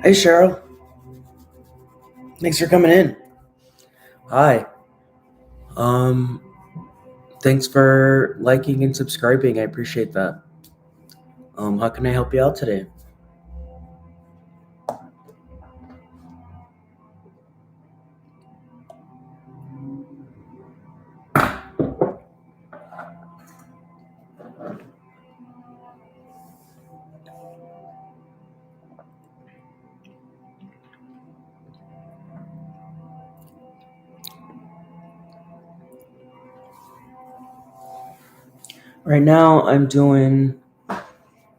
Hey, Cheryl. Thanks for coming in. Hi. Um, Thanks for liking and subscribing. I appreciate that. How can I help you out today? Right now, I'm doing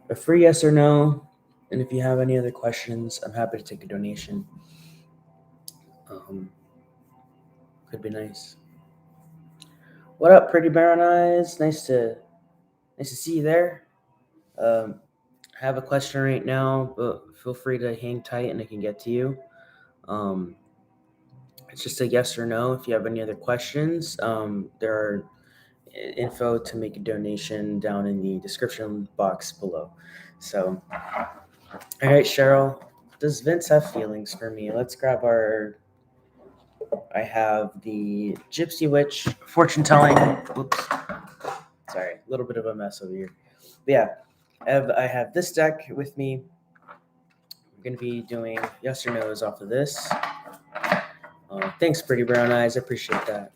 a free yes or no, and if you have any other questions, I'm happy to take a donation. Could be nice. What up, pretty brown eyes? Nice to see you there. I have a question right now, but feel free to hang tight, and I can get to you. It's just a yes or no. If you have any other questions, there are info to make a donation down in the description box below. So, all right, Cheryl, does Vince have feelings for me? Let's grab our. I have the Gypsy Witch fortune telling. Oops, sorry, a little bit of a mess over here. But yeah, I have this deck with me. We're gonna be doing yes or no's off of this. Thanks, pretty brown eyes. I appreciate that.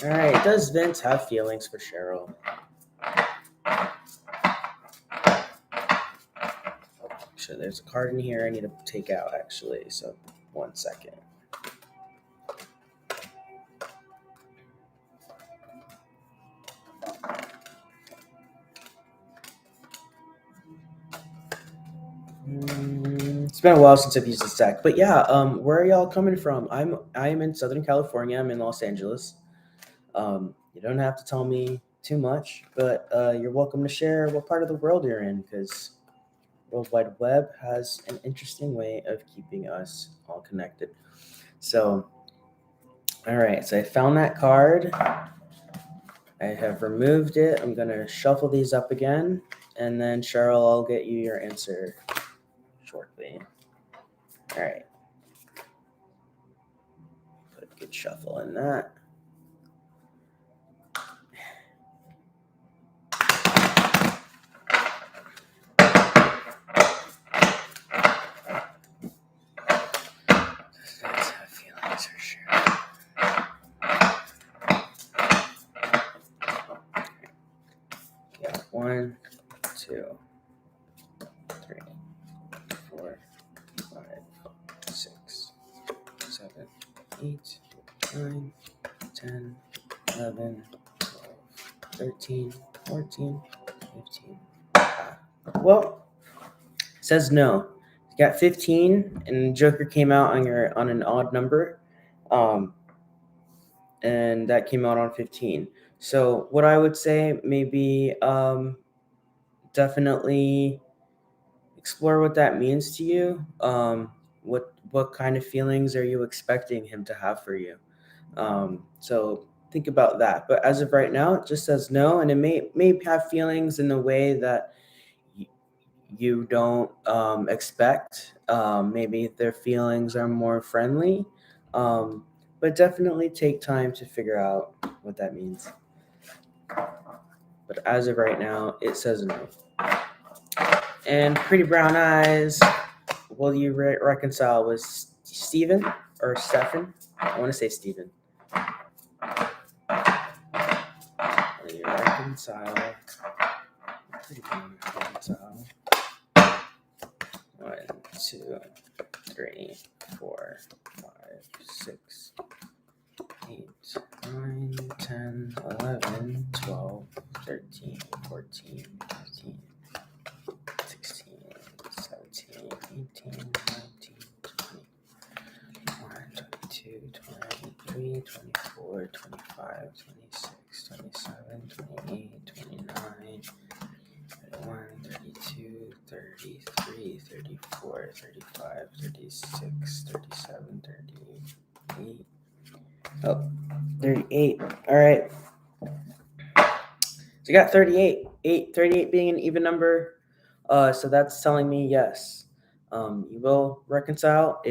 All right, does Vince have feelings for Cheryl? Actually, there's a card in here I need to take out, actually, so 1 second. It's been a while since I've used this deck, but yeah, where are y'all coming from? I'm in Southern California. I'm in Los Angeles. You don't have to tell me too much, but you're welcome to share what part of the world you're in, because World Wide Web has an interesting way of keeping us all connected. So, all right, so I found that card. I have removed it. I'm going to shuffle these up again, and then Cheryl, I'll get you your answer shortly. All right. Put a good shuffle in that. Let's have feelings for sure. Yeah, 1, 2, 3, 4, 5, 6, 7, 8, 9, 10, 11, 12, 13, 14, 15. Well, it says no. got 15, and Joker came out on an odd number, and that came out on 15. So what I would say, maybe definitely explore what that means to you. What kind of feelings are you expecting him to have for you? So think about that. But as of right now, it just says no, and it may have feelings in the way that you don't expect. Maybe their feelings are more friendly, but definitely take time to figure out what that means. But as of right now, it says no. And Pretty Brown Eyes, will you reconcile with Steven or Stefan? I want to say Steven. Will you reconcile? Pretty Brown Eyes, reconcile. 1, 2, 3, 4, 5, 6, 8, 9, 10, 11, 12, 13, 14, 15, 16, 17, 18, 19, 20, 21, 22, 23, 24, 25, 26, 27, 28, 29, 31, 32, 33, 34, 35, 36, 37, 38. Oh, 38. All right. So you got 38. 38 being an even number. So that's telling me yes. You will reconcile.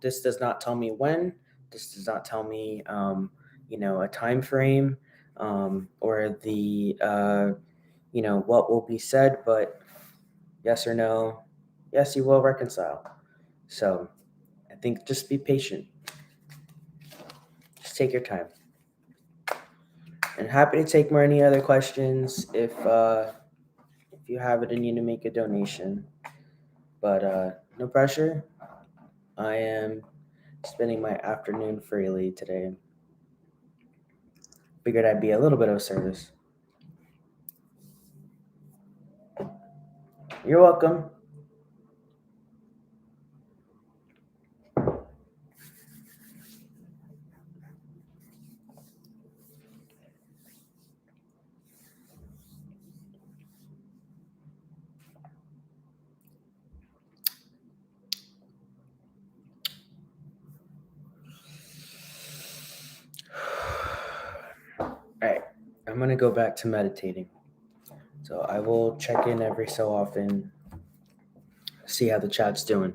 This does not tell me when. This does not tell me a time frame, or the what will be said, but yes or no. Yes, you will reconcile. So I think just be patient. Just take your time. And happy to take more any other questions if you have it and you need to make a donation. But no pressure. I am spending my afternoon freely today. Figured I'd be a little bit of service. You're welcome. All right, I'm going to go back to meditating. So I will check in every so often, see how the chat's doing.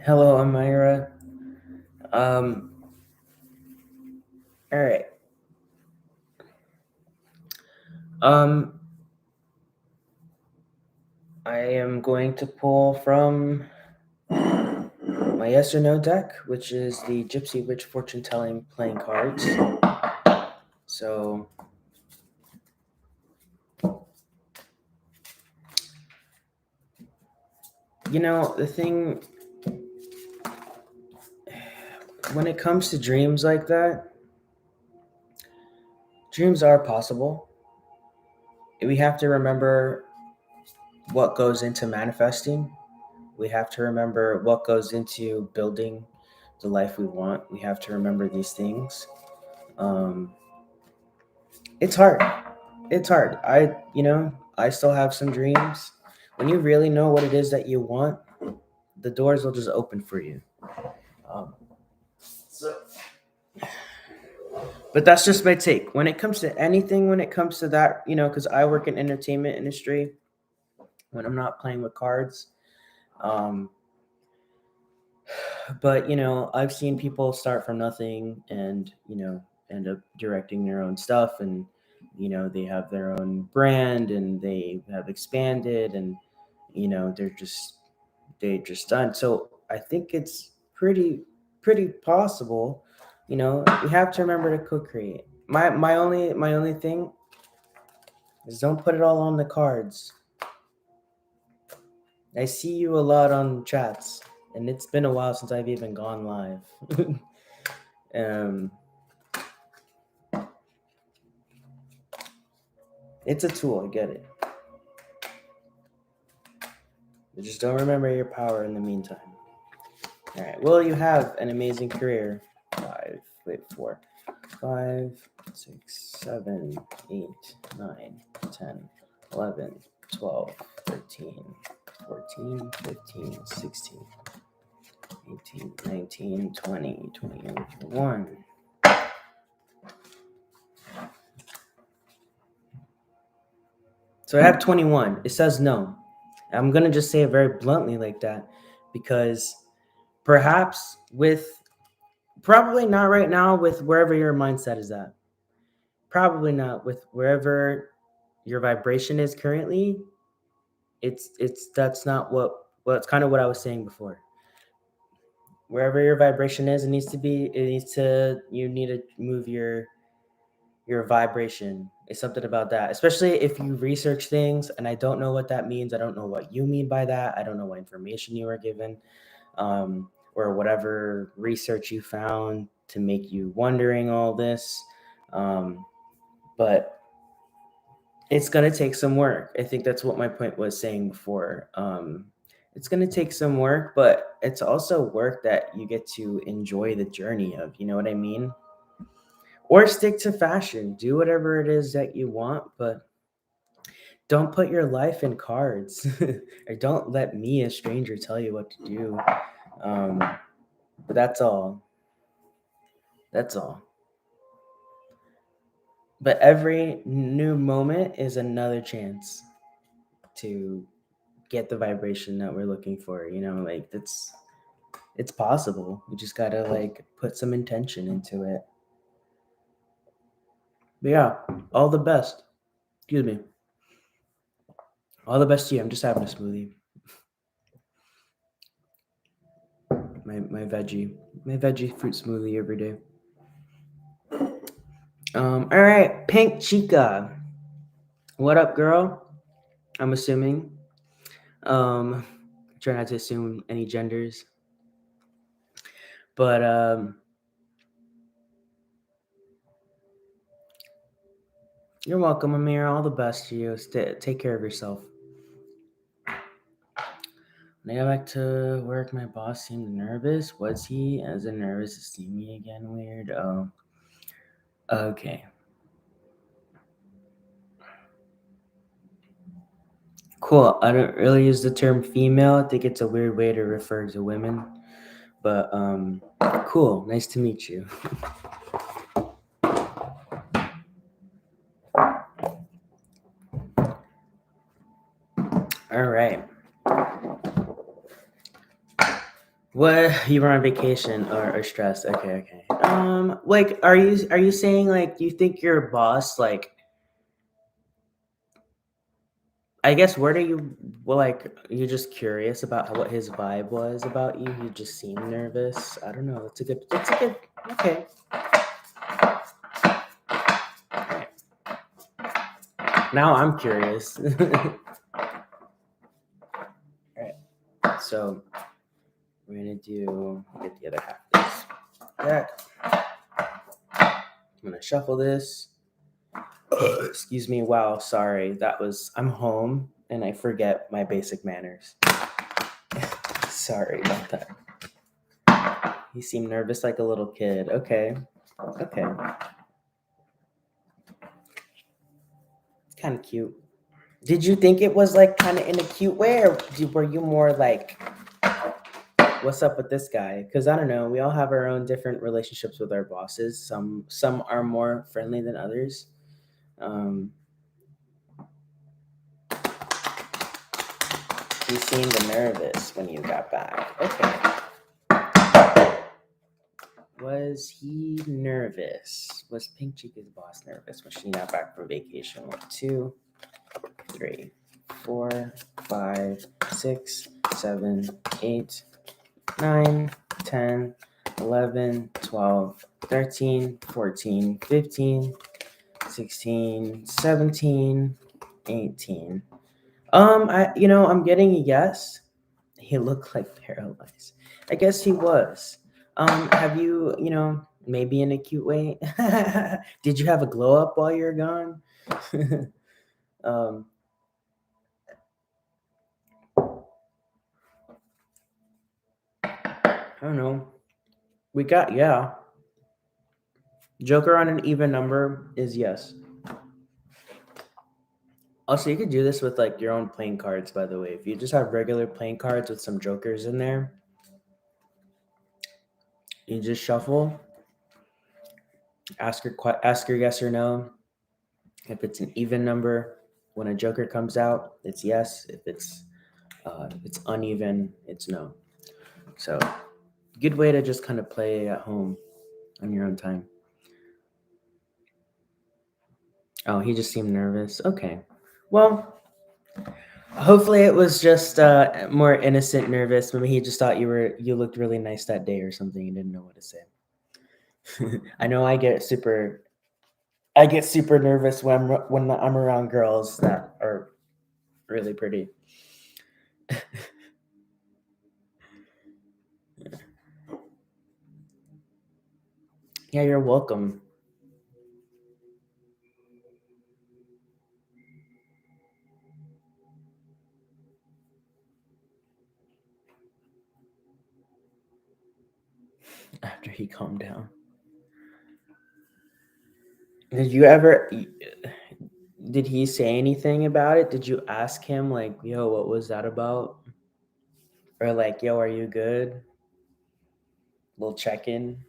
Hello, Amira. All right. I am going to pull from my yes or no deck, which is the Gypsy Witch fortune telling playing cards. So the thing when it comes to dreams like that, dreams are possible. We have to remember what goes into manifesting. We have to remember what goes into building the life we want. We have to remember these things. It's hard. It's hard. I still have some dreams. When you really know what it is that you want, the doors will just open for you. So, but that's just my take. When it comes to anything, when it comes to that, because I work in entertainment industry, when I'm not playing with cards, but I've seen people start from nothing and end up directing their own stuff, and they have their own brand and they have expanded, and they just done. So I think it's pretty possible. You have to remember to co-create. My only thing is don't put it all on the cards. I see you a lot on chats, and it's been a while since I've even gone live. It's a tool, I get it. But just don't remember your power in the meantime. All right. Well, you have an amazing career. 4, 5, 6, 7, 8, 9, 10, 11, 12, 13, 14, 15, 16, 18, 19, 20, 21. So I have 21. It says no. I'm going to just say it very bluntly like that, because perhaps probably not right now with wherever your mindset is at. Probably not with wherever your vibration is currently. That's not it's kind of what I was saying before. Wherever your vibration is, you need to move your vibration. It's something about that, especially if you research things, and I don't know what that means. I don't know what you mean by that. I don't know what information you were given, or whatever research you found to make you wondering all this. But it's going to take some work. I think that's what my point was saying before. It's going to take some work, but it's also work that you get to enjoy the journey of, you know what I mean? Or stick to fashion, do whatever it is that you want, but don't put your life in cards. Or don't let me, a stranger, tell you what to do. But that's all. But every new moment is another chance to get the vibration that we're looking for. Like it's possible. We just gotta put some intention into it. But yeah, all the best. Excuse me. All the best to you. I'm just having a smoothie. My veggie fruit smoothie every day. All right, Pink Chica. What up, girl? I'm assuming. Try not to assume any genders. But you're welcome, Amir. All the best to you. Take care of yourself. When I got back to work, my boss seemed nervous. Was he as nervous to see me again? Weird. Oh, okay. Cool. I don't really use the term female. I think it's a weird way to refer to women. But cool. Nice to meet you. All right. What, you were on vacation or stressed? Okay. Are you saying you think your boss I guess where do you you're just curious about what his vibe was about you? He just seemed nervous. I don't know. It's a good okay. Right. Now I'm curious. All right. So we're gonna get the other half of this deck. I'm gonna shuffle this. Excuse me. Wow. Sorry. I'm home and I forget my basic manners. Sorry about that. He seemed nervous like a little kid. Okay. It's kind of cute. Did you think it was kind of in a cute way, or were you more what's up with this guy? Because I don't know. We all have our own different relationships with our bosses. Some are more friendly than others. Um, he seemed nervous when you got back. Okay. Was he nervous? Was Pink Chica's boss nervous when she got back from vacation? 1, 2, 3, 4, 5, 6, 7, 8, 9, 10, 11, 12, 13, 14, 15, 16, 17, 18. I'm getting a yes. He looked like paralyzed. I guess he was. Have you, maybe in a cute way? Did you have a glow up while you're gone? um, I don't know. We got, yeah. Joker on an even number is yes. Also, you could do this with like your own playing cards, by the way. If you just have regular playing cards with some jokers in there, you just shuffle, ask your yes or no. If it's an even number, when a joker comes out, it's yes. If it's uneven, it's no. So, good way to just kind of play at home on your own time. Oh, he just seemed nervous. Okay. Well, hopefully it was just more innocent nervous. Maybe he just thought you looked really nice that day or something. He didn't know what to say. I know I get super nervous when I'm around girls that are really pretty. Yeah, you're welcome. After he calmed down. Did you ever did he say anything about it? Did you ask him like, "Yo, what was that about?" Or like, "Yo, are you good?" Little check-in.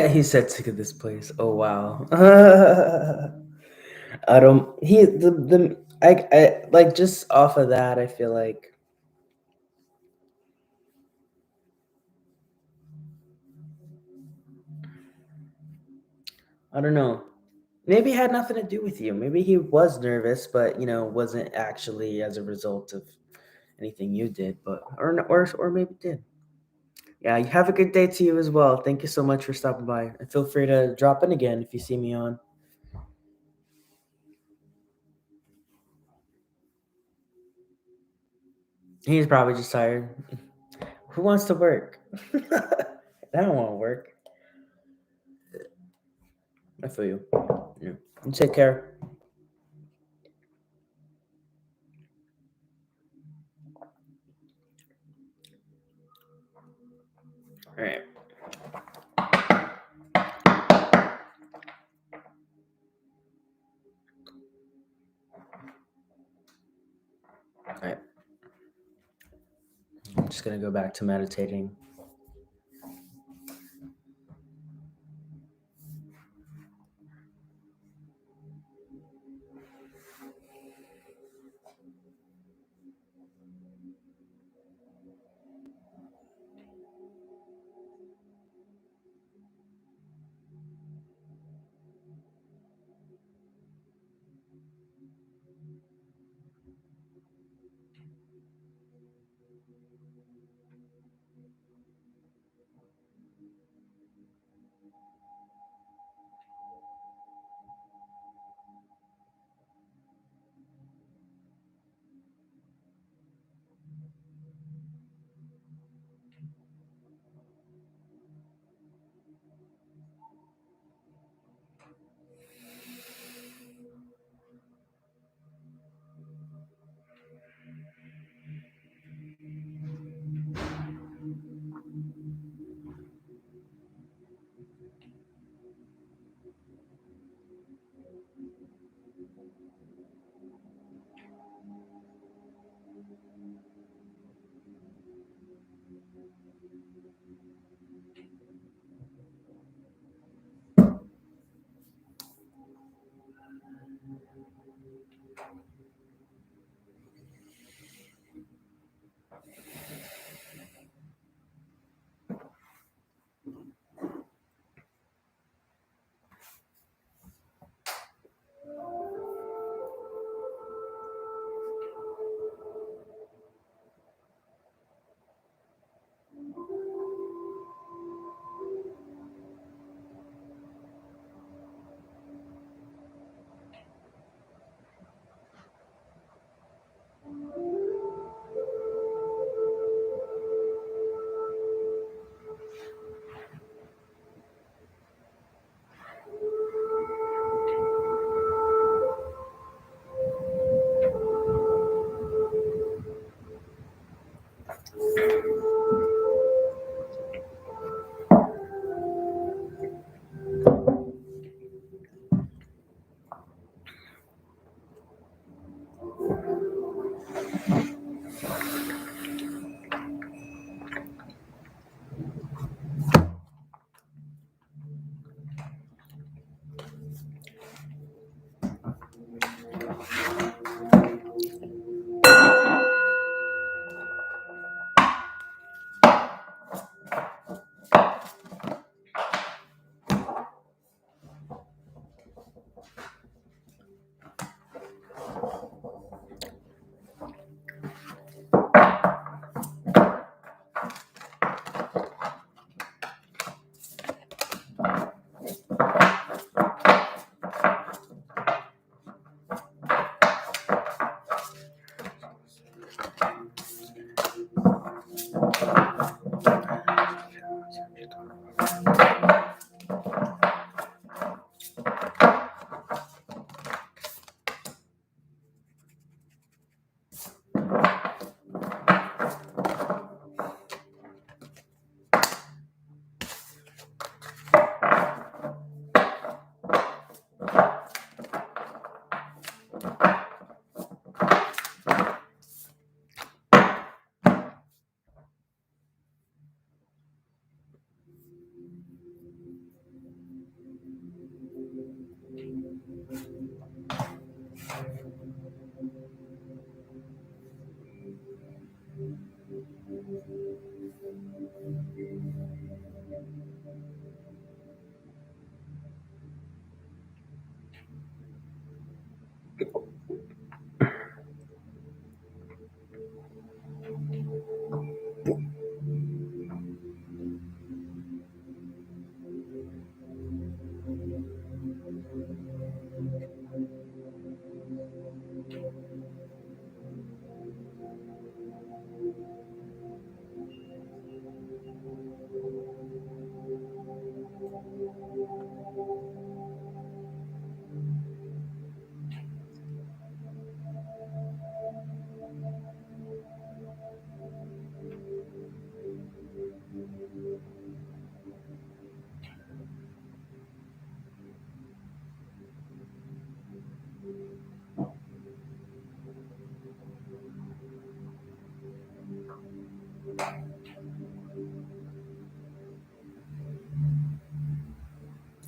He said sick of this place. Oh wow. I don't he the I like just off of that I feel like I don't know. Maybe it had nothing to do with you. Maybe he was nervous, but wasn't actually as a result of anything you did, but or maybe did. Yeah, you have a good day to you as well. Thank you so much for stopping by. And feel free to drop in again if you see me on. He's probably just tired. Who wants to work? I don't want to work. I feel you. Yeah. You take care. All right. All right. I'm just gonna go back to meditating.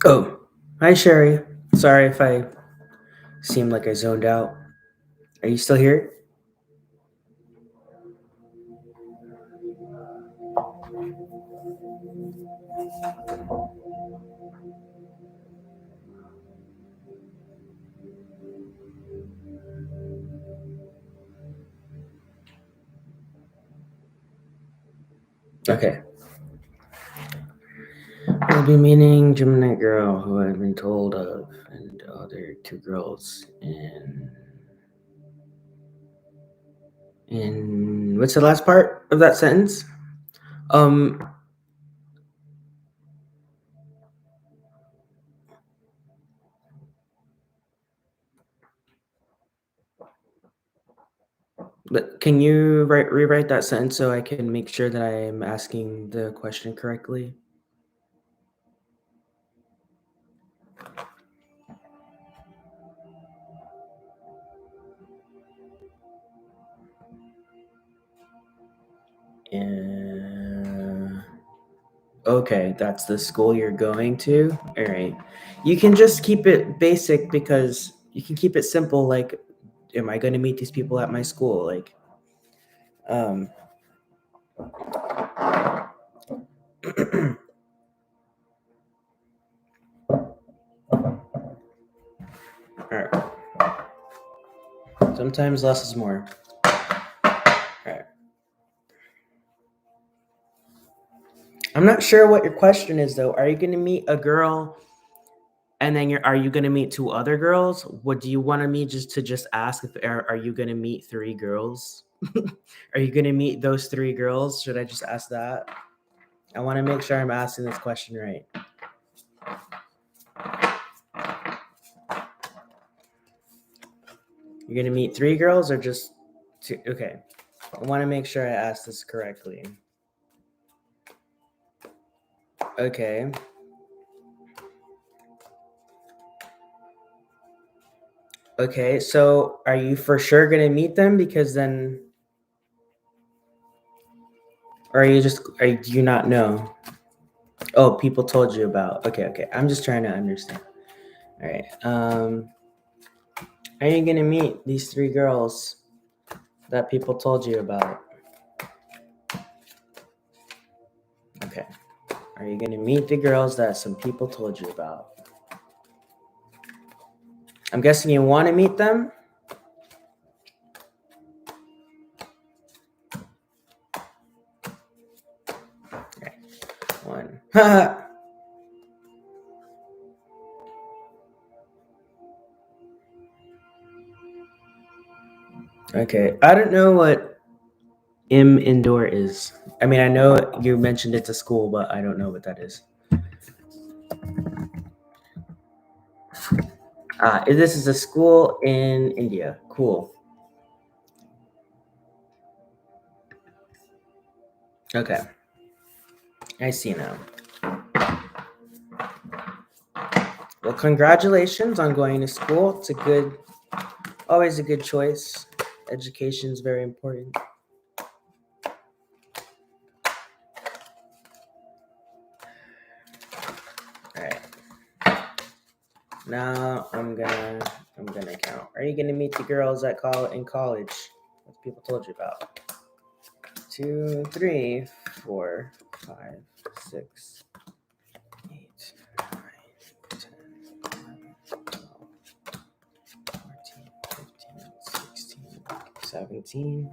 Oh, hi, Sherry. Sorry if I seemed like I zoned out. Are you still here? Okay. All I'll be meeting Gemini girl who I've been told of, and other two girls in what's the last part of that sentence? But can you rewrite that sentence so I can make sure that I am asking the question correctly? Okay, that's the school you're going to? All right. You can just keep it basic because you can keep it simple. Like, am I going to meet these people at my school? Like, all right. Sometimes less is more. All right. I'm not sure what your question is though. Are you going to meet a girl and then are you going to meet two other girls? What do you want me just ask if are you going to meet three girls? Are you going to meet those three girls? Should I just ask that? I want to make sure I'm asking this question right. You're going to meet three girls or just two? Okay. I want to make sure I ask this correctly. Okay. Okay, so are you for sure going to meet them? Because then, or do you not know? Oh, people told you about. Okay. I'm just trying to understand. All right. Are you going to meet these three girls that people told you about? Okay. Are you going to meet the girls that some people told you about? I'm guessing you want to meet them? Okay. One. Okay. I don't know what indoor is. I mean, I know you mentioned it's a school, but I don't know what that is. This is a school in India. Cool. Okay. I see now. Well, congratulations on going to school. It's always a good choice. Education is very important. All right. Now I'm gonna count. Are you gonna meet the girls in college? What people told you about? 2, 3, 4, 5, 6, 8, 9, 10, 11, 12, 14, 15, 16, 17,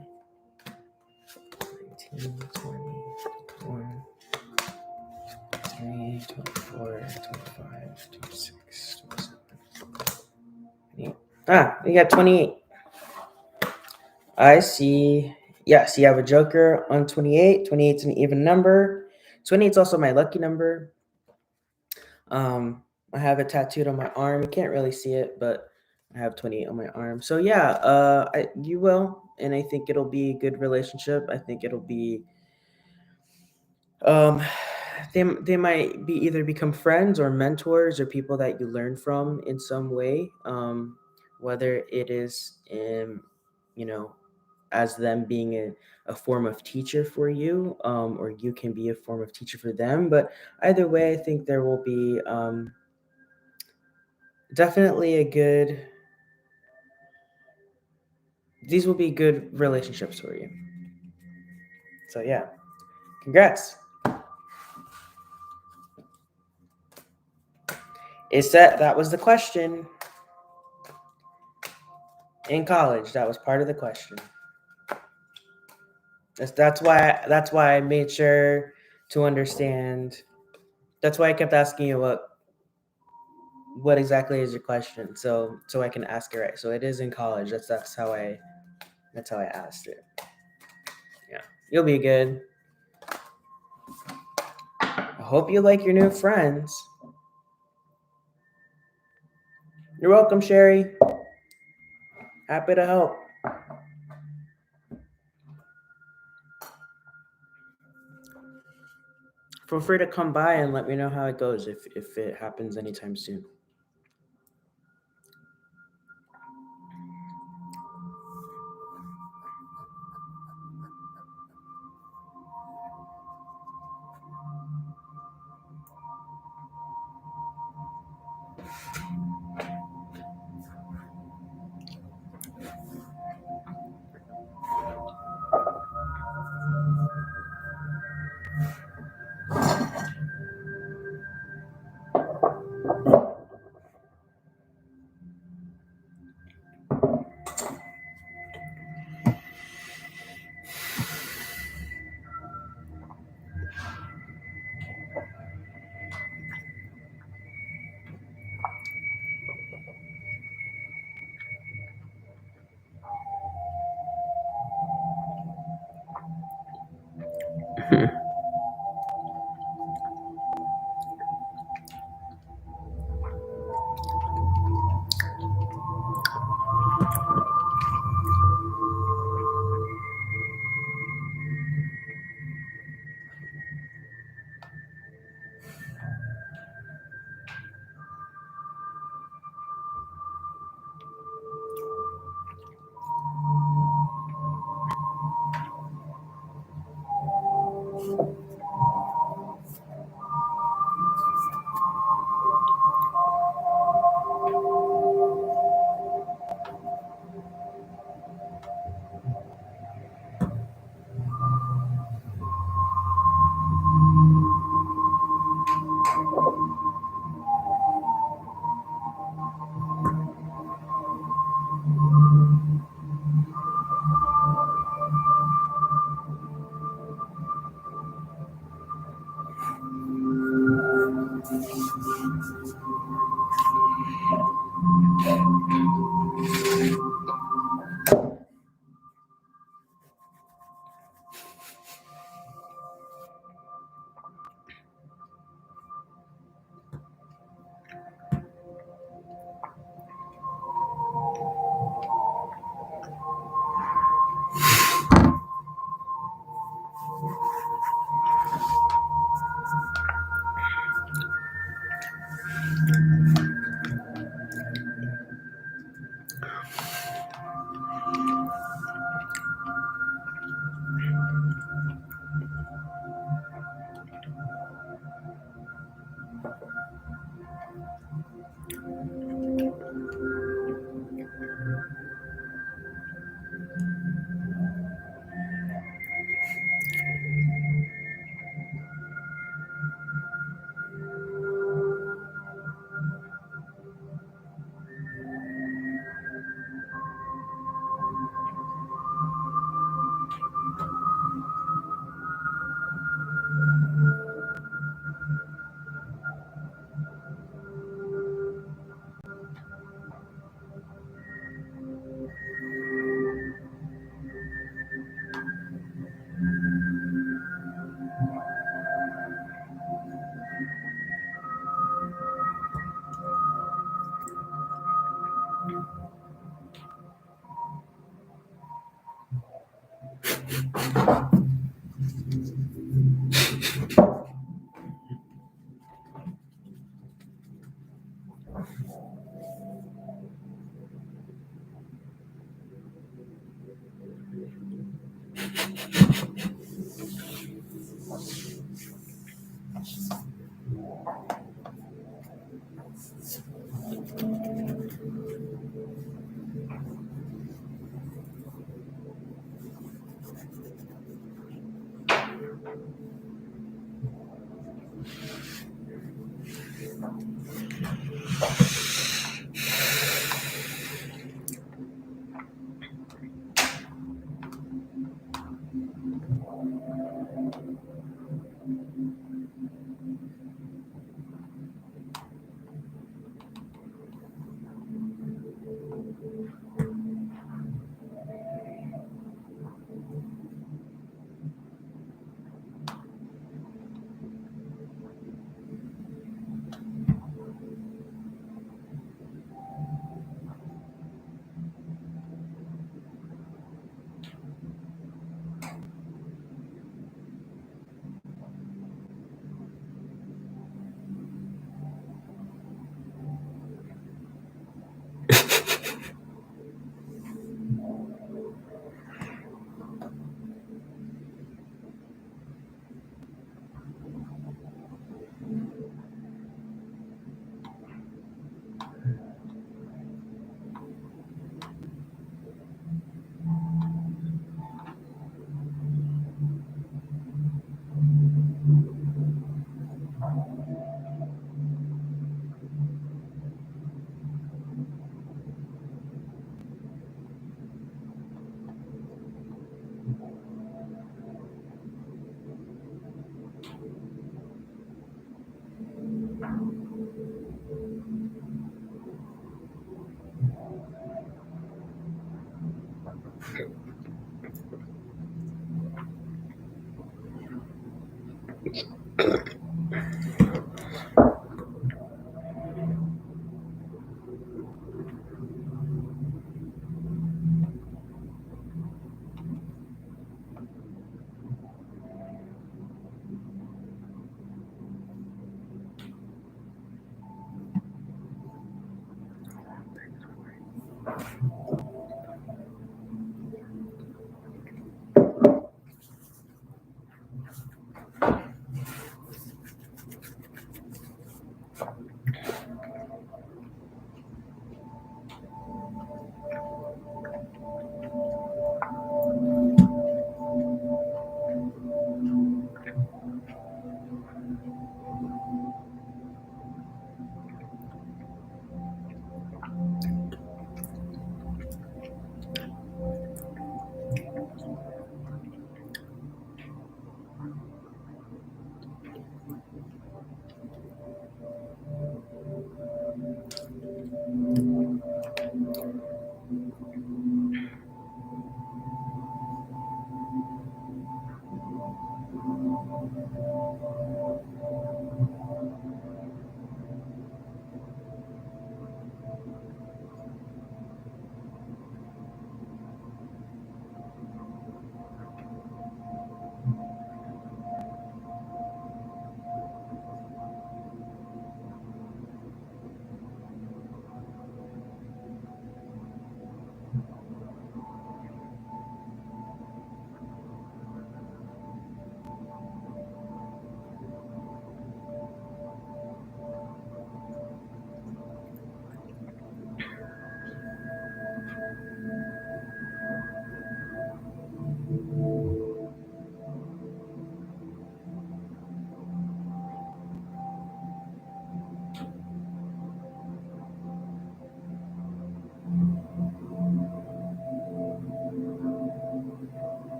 19, 20, 21, 23, 24, 25, 26, 27, 28. You got 28. I see. Yes, you have a joker on 28. 28 is an even number. 28 is also my lucky number. I have it tattooed on my arm. You can't really see it, but I have 28 on my arm. So yeah, you will, and I think it'll be a good relationship. I think it'll be they might be either become friends or mentors or people that you learn from in some way, whether it is in as them being a form of teacher for you, or you can be a form of teacher for them. But either way, I think there will be definitely these will be good relationships for you. So yeah, congrats. That was the question in college. That was part of the question. That's why I made sure to understand That's why I kept asking you what exactly is your question, so I can ask it right. So it is in college. That's how I asked it. Yeah, you'll be good. I hope you like your new friends. You're welcome, Sherry. Happy to help. Feel free to come by and let me know how it goes if it happens anytime soon.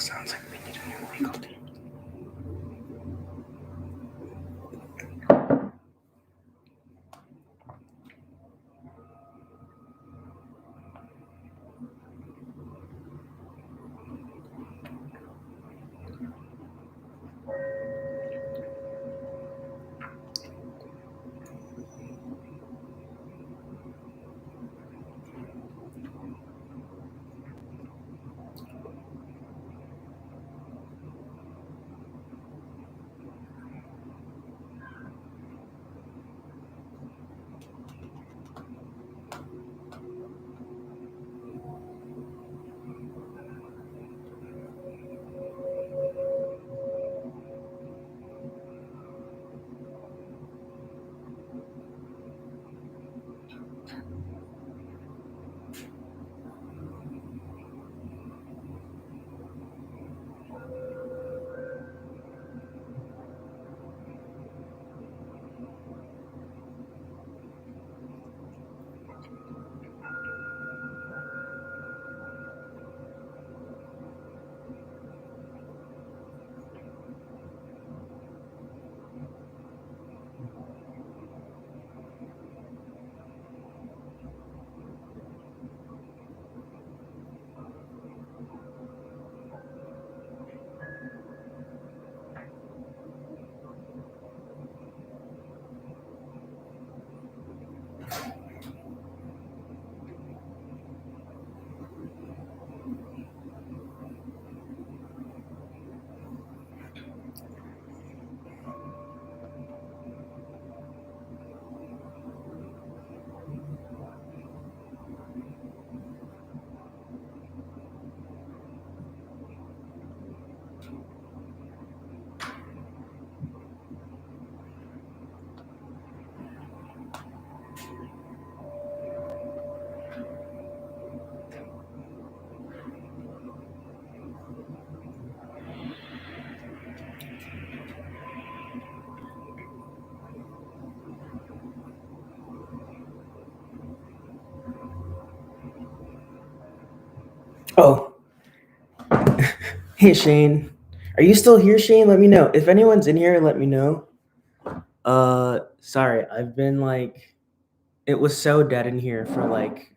Sounds like we need a new legal team. Oh, hey Shane. Are you still here, Shane? Let me know. If anyone's in here, let me know. Sorry, I've been like, it was so dead in here for like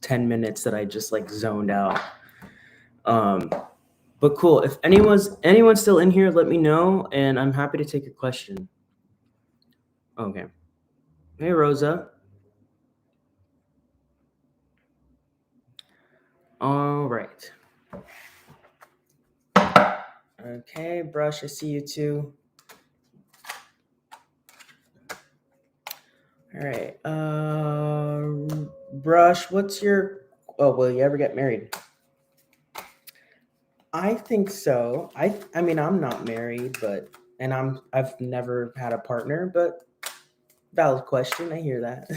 10 minutes that I just like zoned out. Um, but cool. If anyone's still in here, let me know, and I'm happy to take your question. Okay. Hey Rosa. All right. Okay, Brush, I see you too. All right. Brush, what's your will you ever get married? I think so. I mean I'm not married, but and I've never had a partner, but valid question. I hear that.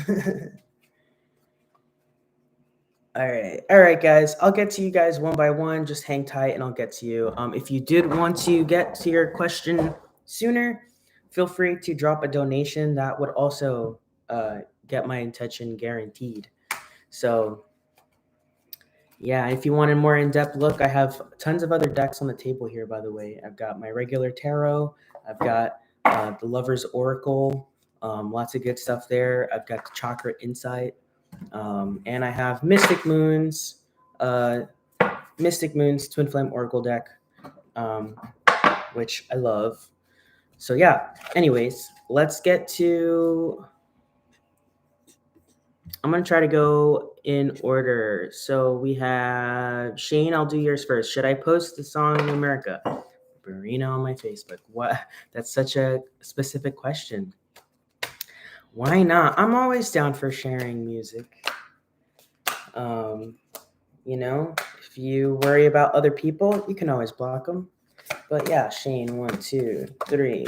All right. All right, guys. I'll get to you guys one by one. Just hang tight and I'll get to you. If you did want to get to your question sooner, feel free to drop a donation. That would also get my attention guaranteed. So, yeah, if you want a more in-depth look, I have tons of other decks on the table here, by the way. I've got my regular tarot. I've got the Lover's Oracle. Lots of good stuff there. I've got the Chakra Insight. And I have uh, Mystic Moon's Twin Flame Oracle deck, um, which I love. So yeah. Anyways, let's get to. I'm gonna try to go in order. So we have Shane. I'll do yours first. Should I post the song in America? Barina on my Facebook. What? That's such a specific question. Why not? I'm always down for sharing music. Um, if you worry about other people, you can always block them. But yeah, Shane, 1, 2, 3,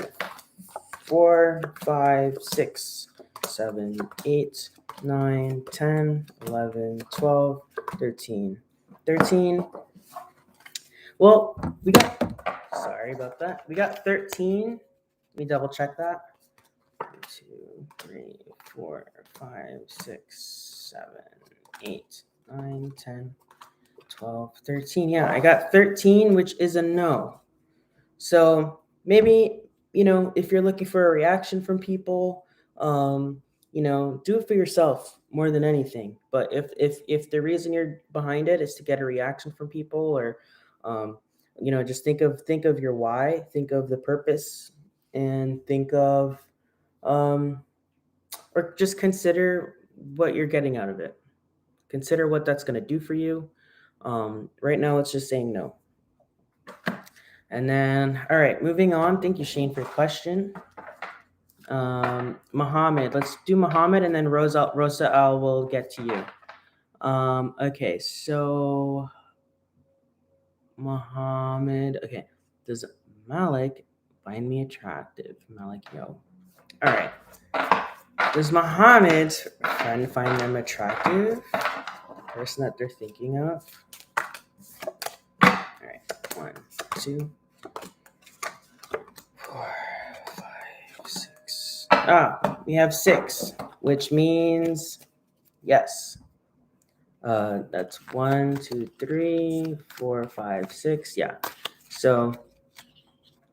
4, 5, 6, 7, 8, 9, 10, 11, 12, 13. 13. Well, sorry about that. We got 13. Let me double check that. 1, 2, 3, 4, 5, 6, 7, 8, 9, 10, 12, 13. Yeah, I got 13, which is a no. So maybe, if you're looking for a reaction from people, do it for yourself more than anything. But if the reason you're behind it is to get a reaction from people, or just think of your why, think of the purpose, and think of or just consider what you're getting out of it. Consider what that's going to do for you. Right now, it's just saying no. And then, all right, moving on. Thank you, Shane, for your question. Mohammed, let's do Mohammed, and then Rosa, I will get to you. Okay, so Mohammed. Okay, does Malik find me attractive? Malik, yo. All right. Does Mohammed find them attractive? The person that they're thinking of. All right, 1, 2, 4, 5, 6. We have 6, which means yes. That's 1, 2, 3, 4, 5, 6. Yeah. So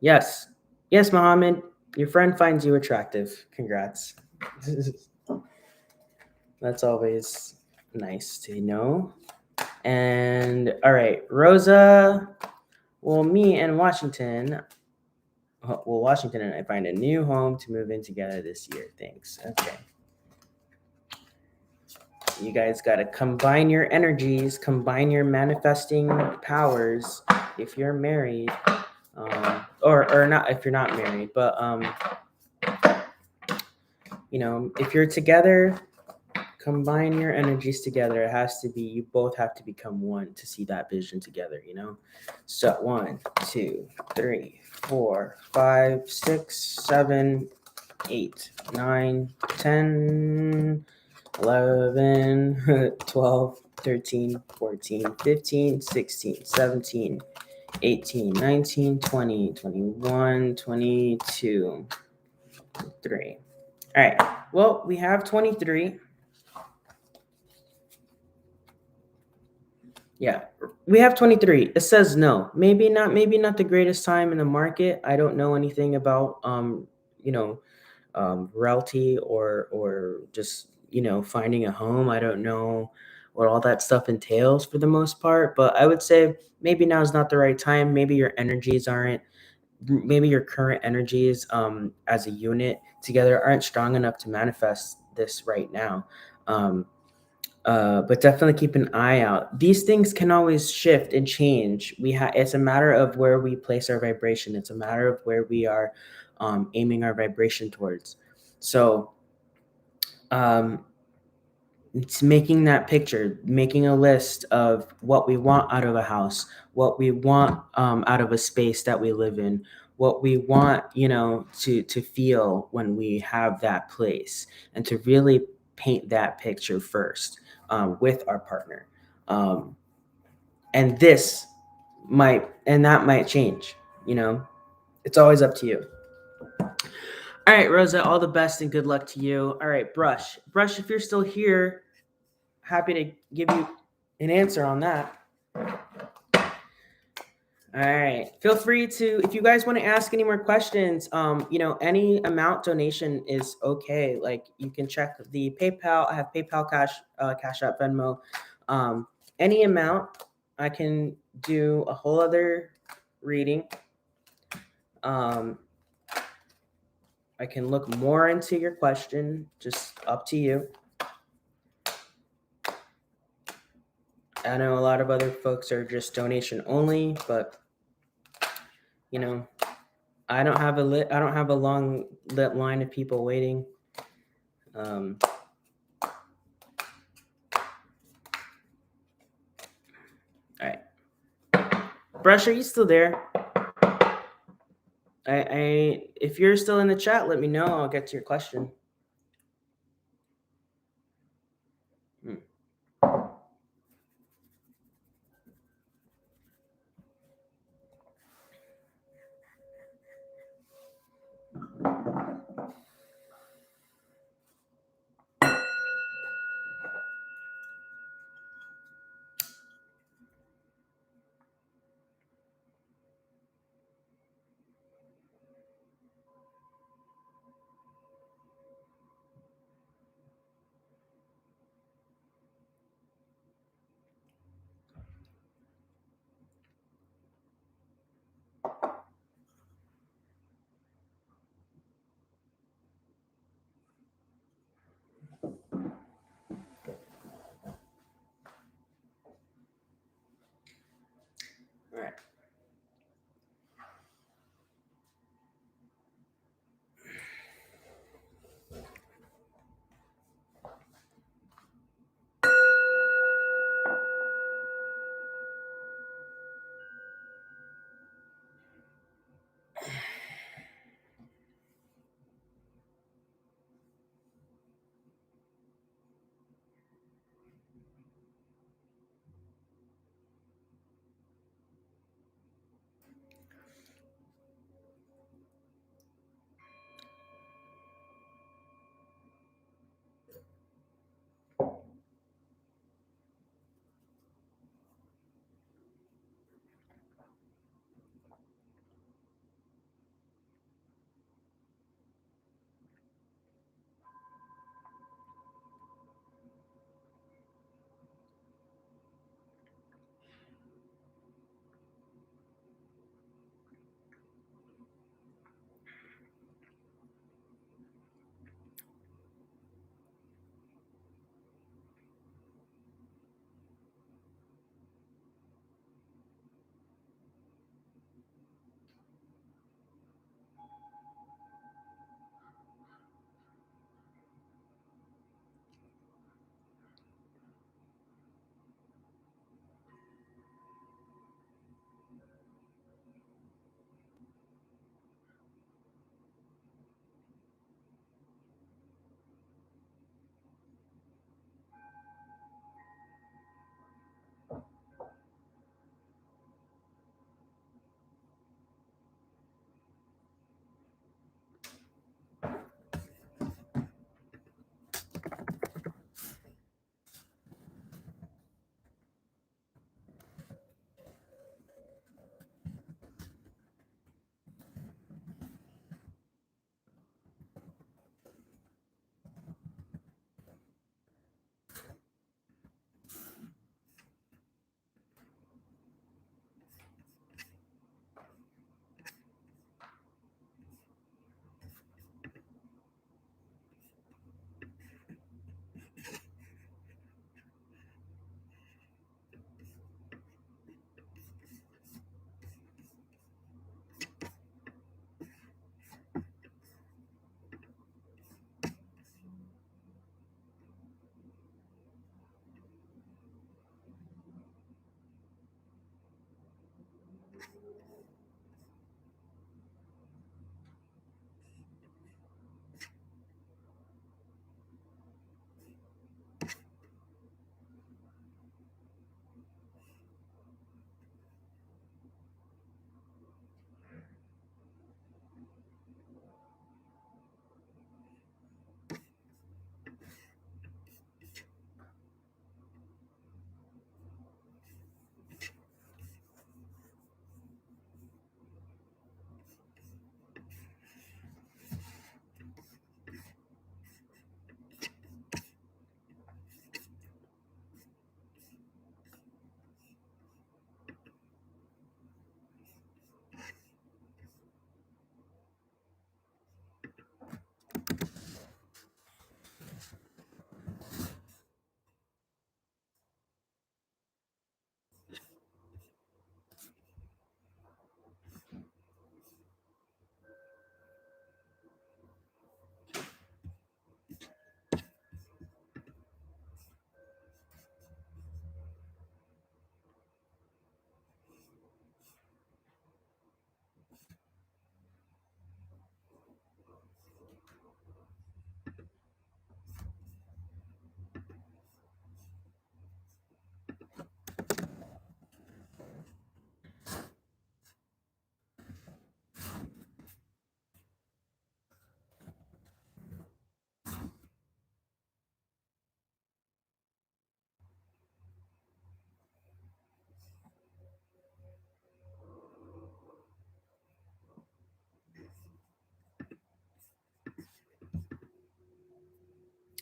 yes, Mohammed, your friend finds you attractive. Congrats. That's always nice to know. And all right, Rosa. Well, me and Washington and I find a new home to move in together this year. Thanks. Okay. You guys got to combine your energies, combine your manifesting powers. If you're married, or not, if you're not married, but if you're together, combine your energies together. It has to be, you both have to become one to see that vision together. So 1, 2, 3, 4, 5, 6, 7, 8, 9, 10, 11, 12, 13, 14, 15, 16, 17, 18, 19, 20, 21, 22, 3. All right. Well, we have 23. Yeah, we have 23. It says no. Maybe not the greatest time in the market. I don't know anything about you know, realty or just, finding a home. I don't know what all that stuff entails for the most part, but I would say maybe now is not the right time. Maybe your energies aren't maybe your current energies as a unit together aren't strong enough to manifest this right now. Um, but definitely keep an eye out. These things can always shift and change. It's a matter of where we place our vibration. It's a matter of where we are aiming our vibration towards. So um, it's making that picture, making a list of what we want out of a house, what we want out of a space that we live in, what we want, to feel when we have that place, and to really paint that picture first with our partner. Um, and this and that might change. It's always up to you. All right, Rosa, all the best and good luck to you. All right, Brush, if you're still here, happy to give you an answer on that. All right. Feel free to, if you guys want to ask any more questions, any amount donation is okay. Like, you can check the PayPal. I have PayPal, Cashapp, Venmo. Any amount, I can do a whole other reading. I can look more into your question. Just up to you. I know a lot of other folks are just donation only, but I don't have a long lit line of people waiting. All right, Brush, are you still there? If you're still in the chat, let me know. I'll get to your question.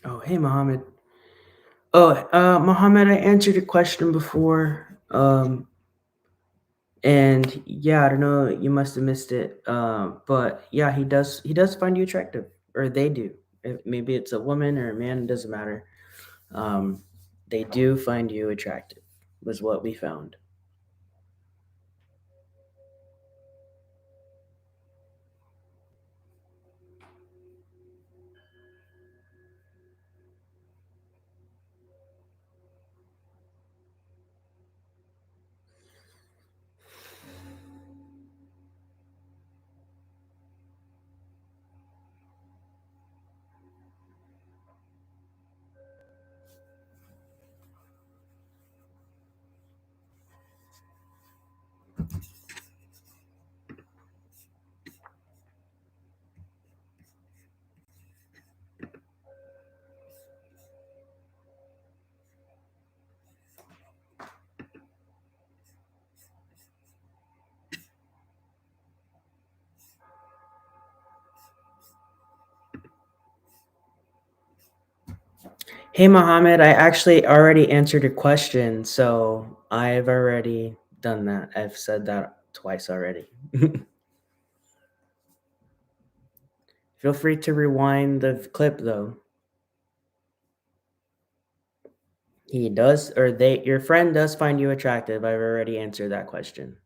Oh, hey, Mohammed. Oh, Mohammed, I answered your question before. And yeah, I don't know, you must have missed it. But yeah, he does find you attractive, or they do. Maybe it's a woman or a man, it doesn't matter. Um, they do find you attractive, was what we found. Hey, Mohammed, I actually already answered your question, so I've already done that. I've said that twice already. Feel free to rewind the clip though. He does, or your friend does find you attractive. I've already answered that question.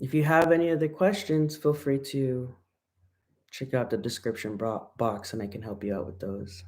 If you have any other questions, feel free to check out the description box and I can help you out with those.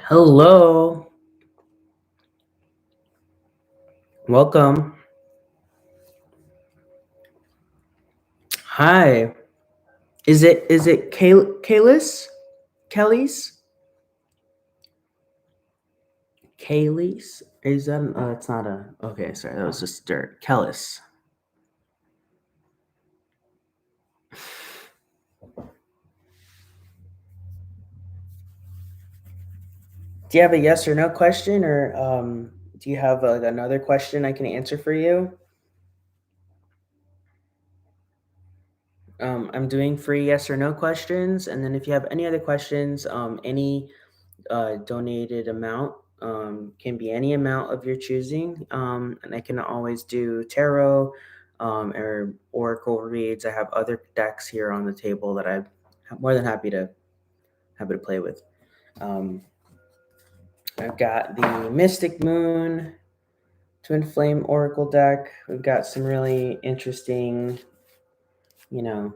Hello, welcome. Hi. Is it Kalis? Kelly's? Kaylee's? Is that it's not a okay, sorry, that was just dirt. Kellis. Do you have a yes or no question, or do you have another question I can answer for you? I'm doing free yes or no questions, and then if you have any other questions, any donated amount can be any amount of your choosing, and I can always do tarot or oracle reads. I have other decks here on the table that I'm more than happy to play with. Um, I've got the Mystic Moon Twin Flame Oracle deck. We've got some really interesting, you know,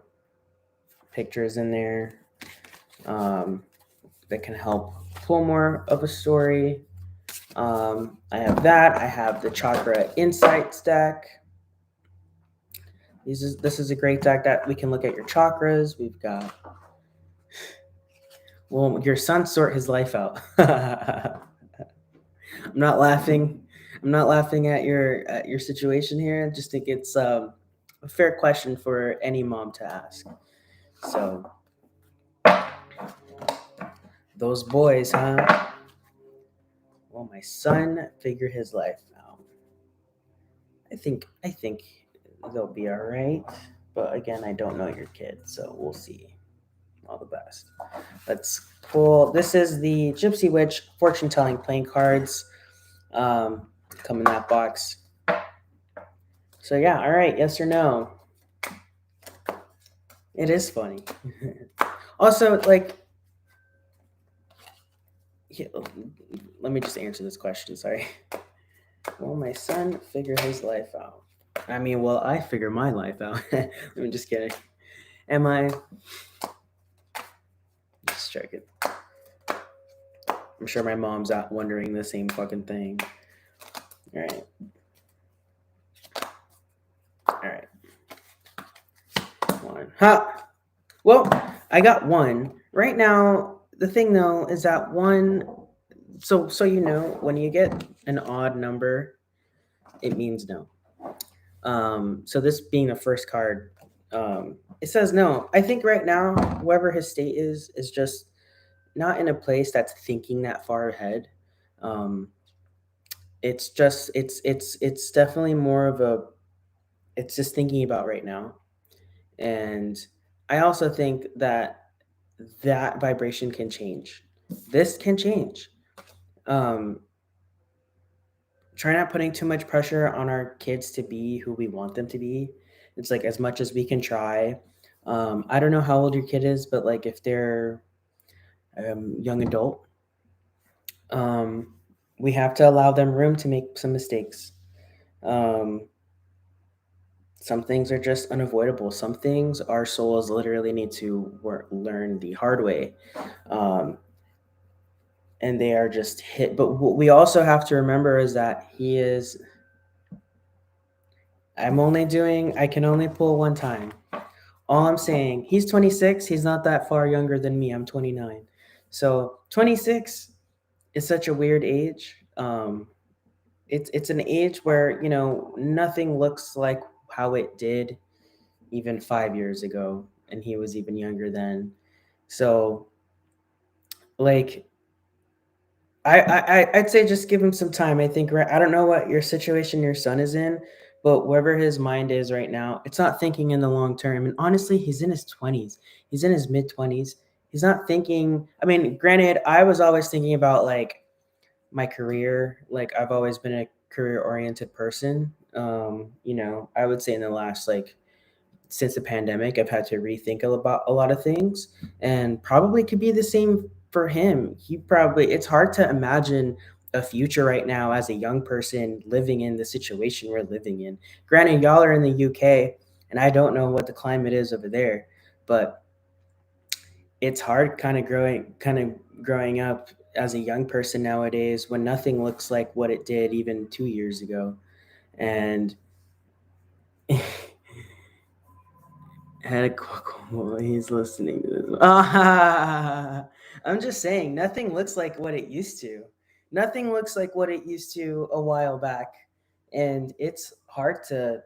pictures in there um, that can help pull more of a story. I have that. I have the Chakra Insights deck. This is a great deck that we can look at your chakras. We've got, well, your son sort his life out. I'm not laughing. I'm not laughing at your situation here. I just think it's a fair question for any mom to ask. So those boys, huh? Will my son figure his life out? I think they'll be all right. But again, I don't know your kid, so we'll see. All the best. Let's pull. This is the Gypsy Witch fortune telling playing cards. Come in that box. So yeah, all right. Yes or no? It is funny. Also, like, let me just answer this question. Sorry. Will my son figure his life out? I mean, will I figure my life out? I'm just kidding. Am I? Just check it. I'm sure my mom's out wondering the same fucking thing. All right. All right. One. Ha! Well, I got one. Right now, the thing though is that one. So you know, when you get an odd number, it means no. So this being the first card, it says no. I think right now, whoever his state is just not in a place that's thinking that far ahead. Um, it's just it's definitely more of a it's just thinking about right now. And I also think that that vibration can change. This can change. Um, Try not putting too much pressure on our kids to be who we want them to be. It's like as much as we can try. I don't know how old your kid is, but like if they're young adult, um, we have to allow them room to make some mistakes. Um, some things are just unavoidable. Some things our souls literally need to learn the hard way. Um, and they are just hit. But what we also have to remember is that he is. I can only pull one time. All I'm saying, he's 26. He's not that far younger than me. I'm 29. So 26 is such a weird age. It's an age where, nothing looks like how it did even 5 years ago. And he was even younger then. So, like, I'd say just give him some time. I think I don't know what your situation your son is in, but wherever his mind is right now, it's not thinking in the long term. And honestly, he's in his 20s. He's in his mid 20s. He's not thinking. I mean, granted, I was always thinking about like my career. Like I've always been a career oriented person. I would say in the last like since the pandemic, I've had to rethink about a lot of things, and probably could be the same for him. It's hard to imagine a future right now as a young person living in the situation we're living in. Granted, y'all are in the UK, and I don't know what the climate is over there, but it's hard kind of growing up as a young person nowadays when nothing looks like what it did even 2 years ago. And he's listening to this. I'm just saying, nothing looks like what it used to. Nothing looks like what it used to a while back. And it's hard to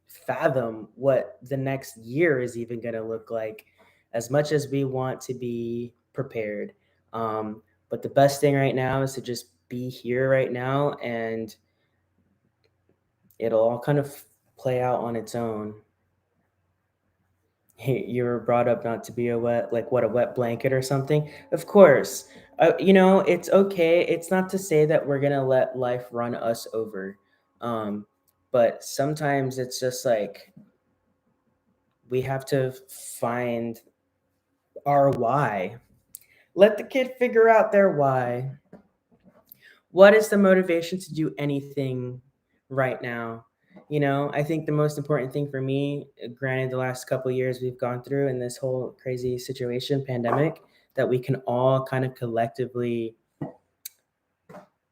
fathom what the next year is even going to look like, as much as we want to be prepared. But the best thing right now is to just be here right now, and it'll all kind of play out on its own. You were brought up not to be a wet blanket or something. Of course, it's okay. It's not to say that we're gonna let life run us over, um, but sometimes it's just like we have to find our why. Let the kid figure out their why. What is the motivation to do anything right now? I think the most important thing for me, granted the last couple of years we've gone through in this whole crazy situation, pandemic, that we can all kind of collectively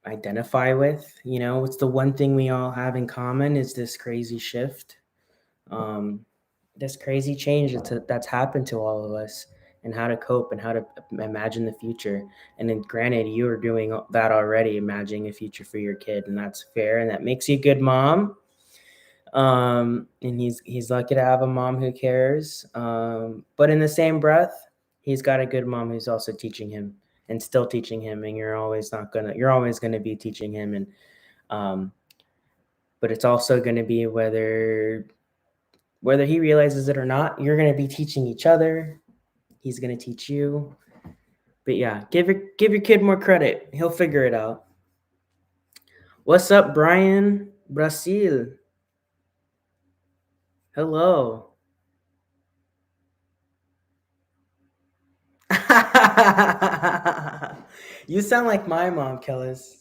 identify with. What's the one thing we all have in common is this crazy shift, this crazy change that's happened to all of us, and how to cope and how to imagine the future. And then granted, you are doing that already, imagining a future for your kid, and that's fair, and that makes you a good mom. And he's lucky to have a mom who cares. But in the same breath, he's got a good mom who's also teaching him and still teaching him, and you're always gonna be teaching him. And but it's also gonna be whether he realizes it or not, you're gonna be teaching each other. He's gonna teach you. But yeah, give your kid more credit. He'll figure it out. What's up, Brian? Brazil. Hello. You sound like my mom, Kellis.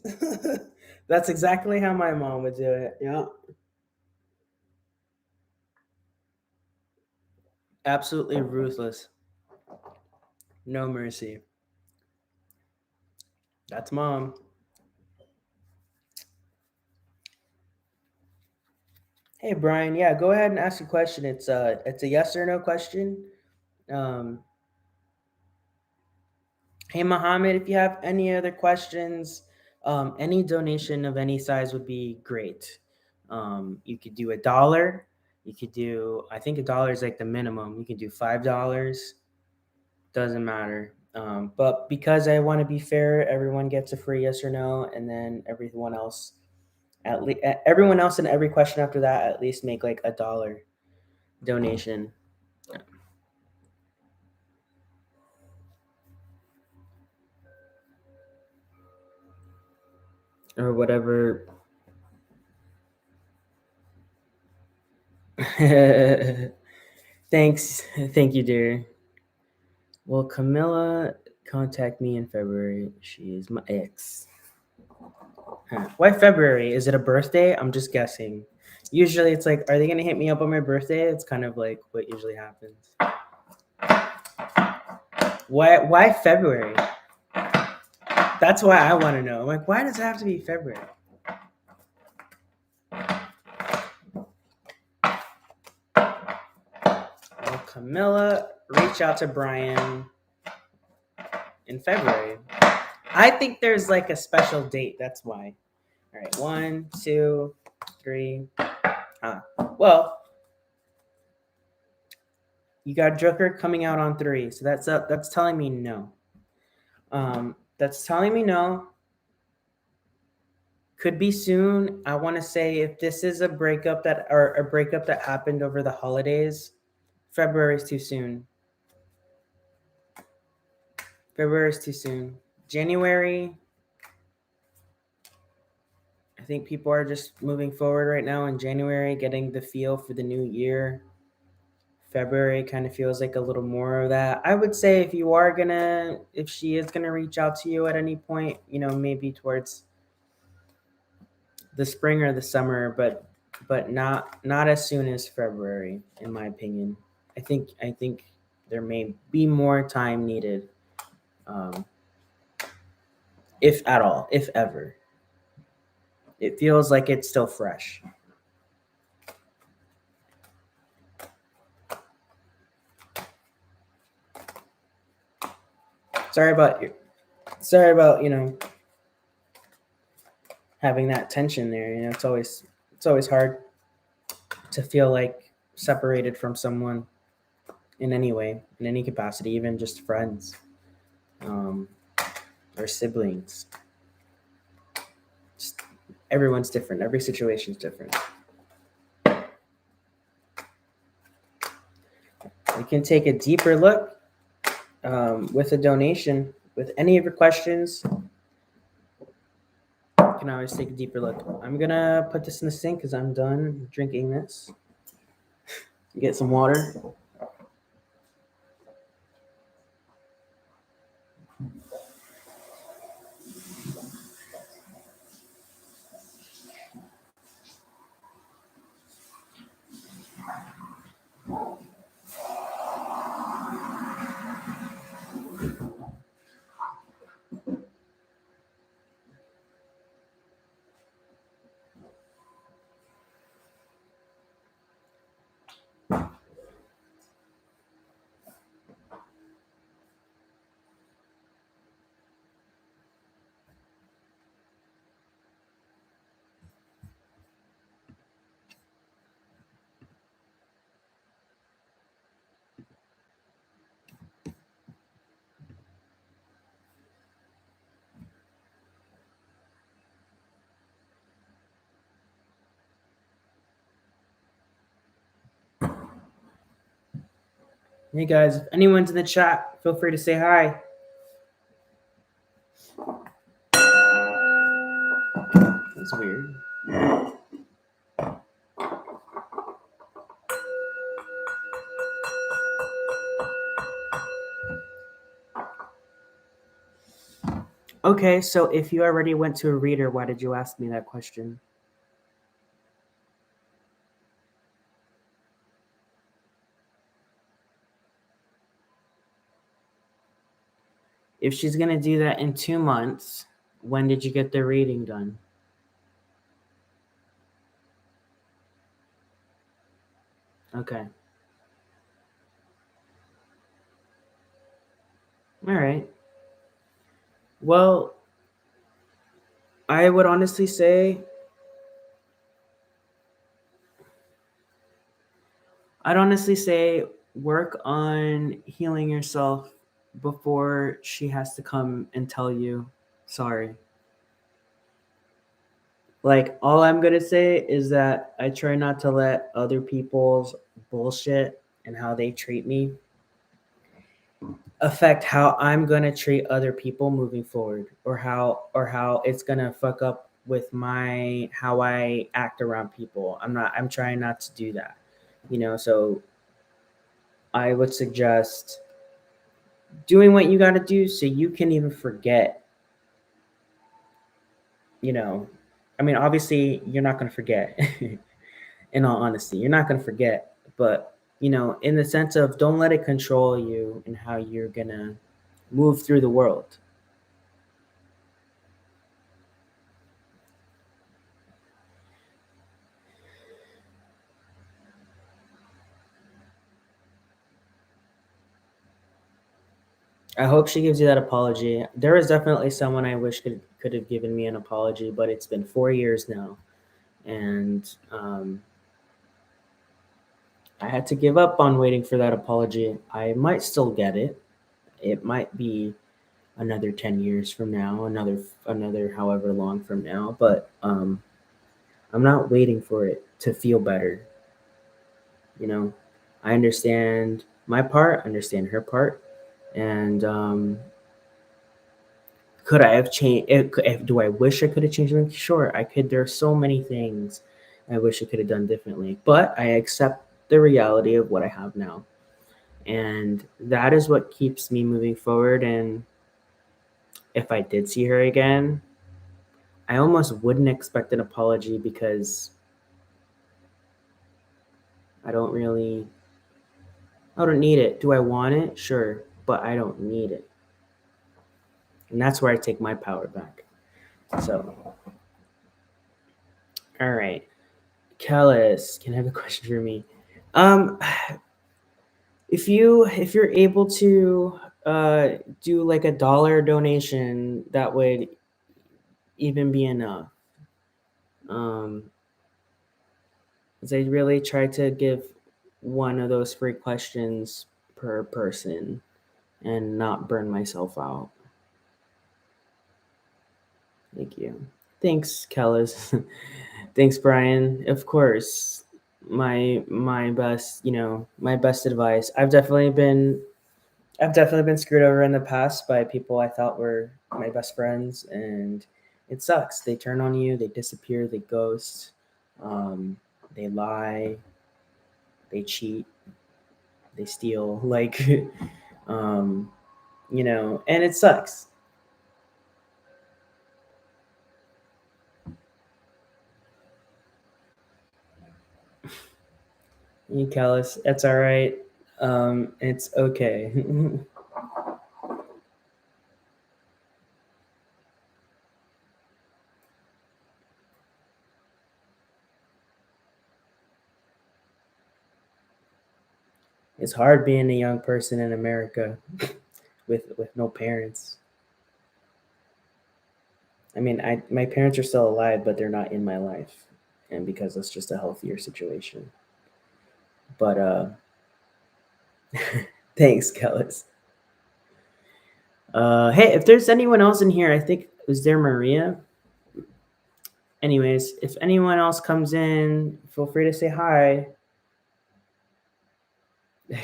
That's exactly how my mom would do it. Yeah. Absolutely ruthless. No mercy. That's mom. Hey Brian, yeah, go ahead and ask a question. It's a yes or no question. Um, hey Mohammed, if you have any other questions, any donation of any size would be great. You could do $1. You could do, I think $1 is like the minimum. You can do $5. Doesn't matter. But because I want to be fair, everyone gets a free yes or no, and then everyone else in every question after that at least make like $1 donation or whatever. Thanks, thank you, dear. Will Camilla contact me in February? She is my ex. Huh. Why February? Is it a birthday? I'm just guessing. Usually it's like, are they going to hit me up on my birthday? It's kind of like what usually happens. Why February? That's why I want to know. I'm like, why does it have to be February? Well, Camilla, reach out to Brian in February. I think there's like a special date. That's why. All right, 1, 2, 3. Well, you got Joker coming out on 3, so that's telling me no. That's telling me no. Could be soon. I want to say if this is a breakup that happened over the holidays, February is too soon. February is too soon. January, I think people are just moving forward right now in January, getting the feel for the new year. February kind of feels like a little more of that. I would say if she is gonna reach out to you at any point, maybe towards the spring or the summer, but not as soon as February, in my opinion. I think there may be more time needed, if at all, if ever. It feels like it's still fresh. Sorry about having that tension there. It's always hard to feel like separated from someone in any way, in any capacity, even just friends, or siblings. Just, everyone's different. Every situation's different. We can take a deeper look with a donation. With any of your questions, you can always take a deeper look. I'm gonna put this in the sink because I'm done drinking this. Get some water. Hey guys, if anyone's in the chat, feel free to say hi. That's weird. Okay, so if you already went to a reader, why did you ask me that question? If she's gonna do that in 2 months, when did you get the reading done? Okay. All right. Well, I would honestly say work on healing yourself before she has to come and tell you sorry. Like, all I'm going to say is that I try not to let other people's bullshit and how they treat me affect how I'm going to treat other people moving forward, or how it's going to fuck up with my how I act around people. I'm trying not to do that. So I would suggest doing what you got to do so you can even forget, you know. I mean, obviously you're not going to forget. In all honesty, you're not going to forget, but in the sense of, don't let it control you and how you're going to move through the world. I hope she gives you that apology. There is definitely someone I wish could have given me an apology, but it's been 4 years now, and I had to give up on waiting for that apology. I might still get it. It might be another 10 years from now, another however long from now, but I'm not waiting for it to feel better. I understand my part, understand her part, and could I have changed? Do I wish I could have changed them? Sure, I could. There are so many things I wish I could have done differently, but I accept the reality of what I have now, and that is what keeps me moving forward. And if I did see her again, I almost wouldn't expect an apology, because I don't really, I don't need it. Do I want it? Sure, but I don't need it, and that's where I take my power back. So, all right, Kellis, can I have a question for me? Um, if you're able to do like $1 donation, that would even be enough. Um, 'Cause I really try to give one of those free questions per person and not burn myself out. Thank you. Thanks, Kellis. Thanks, Brian. Of course, my best, my best advice. I've definitely been screwed over in the past by people I thought were my best friends, and it sucks. They turn on you, they disappear, they ghost, they lie, they cheat, they steal, like, um, and it sucks. You callous, it's all right. It's okay. It's hard being a young person in America with no parents. I mean, my parents are still alive, but they're not in my life, and because it's just a healthier situation. But thanks, Kellis. Hey, if there's anyone else in here, I think, is there Maria? Anyways, if anyone else comes in, feel free to say hi.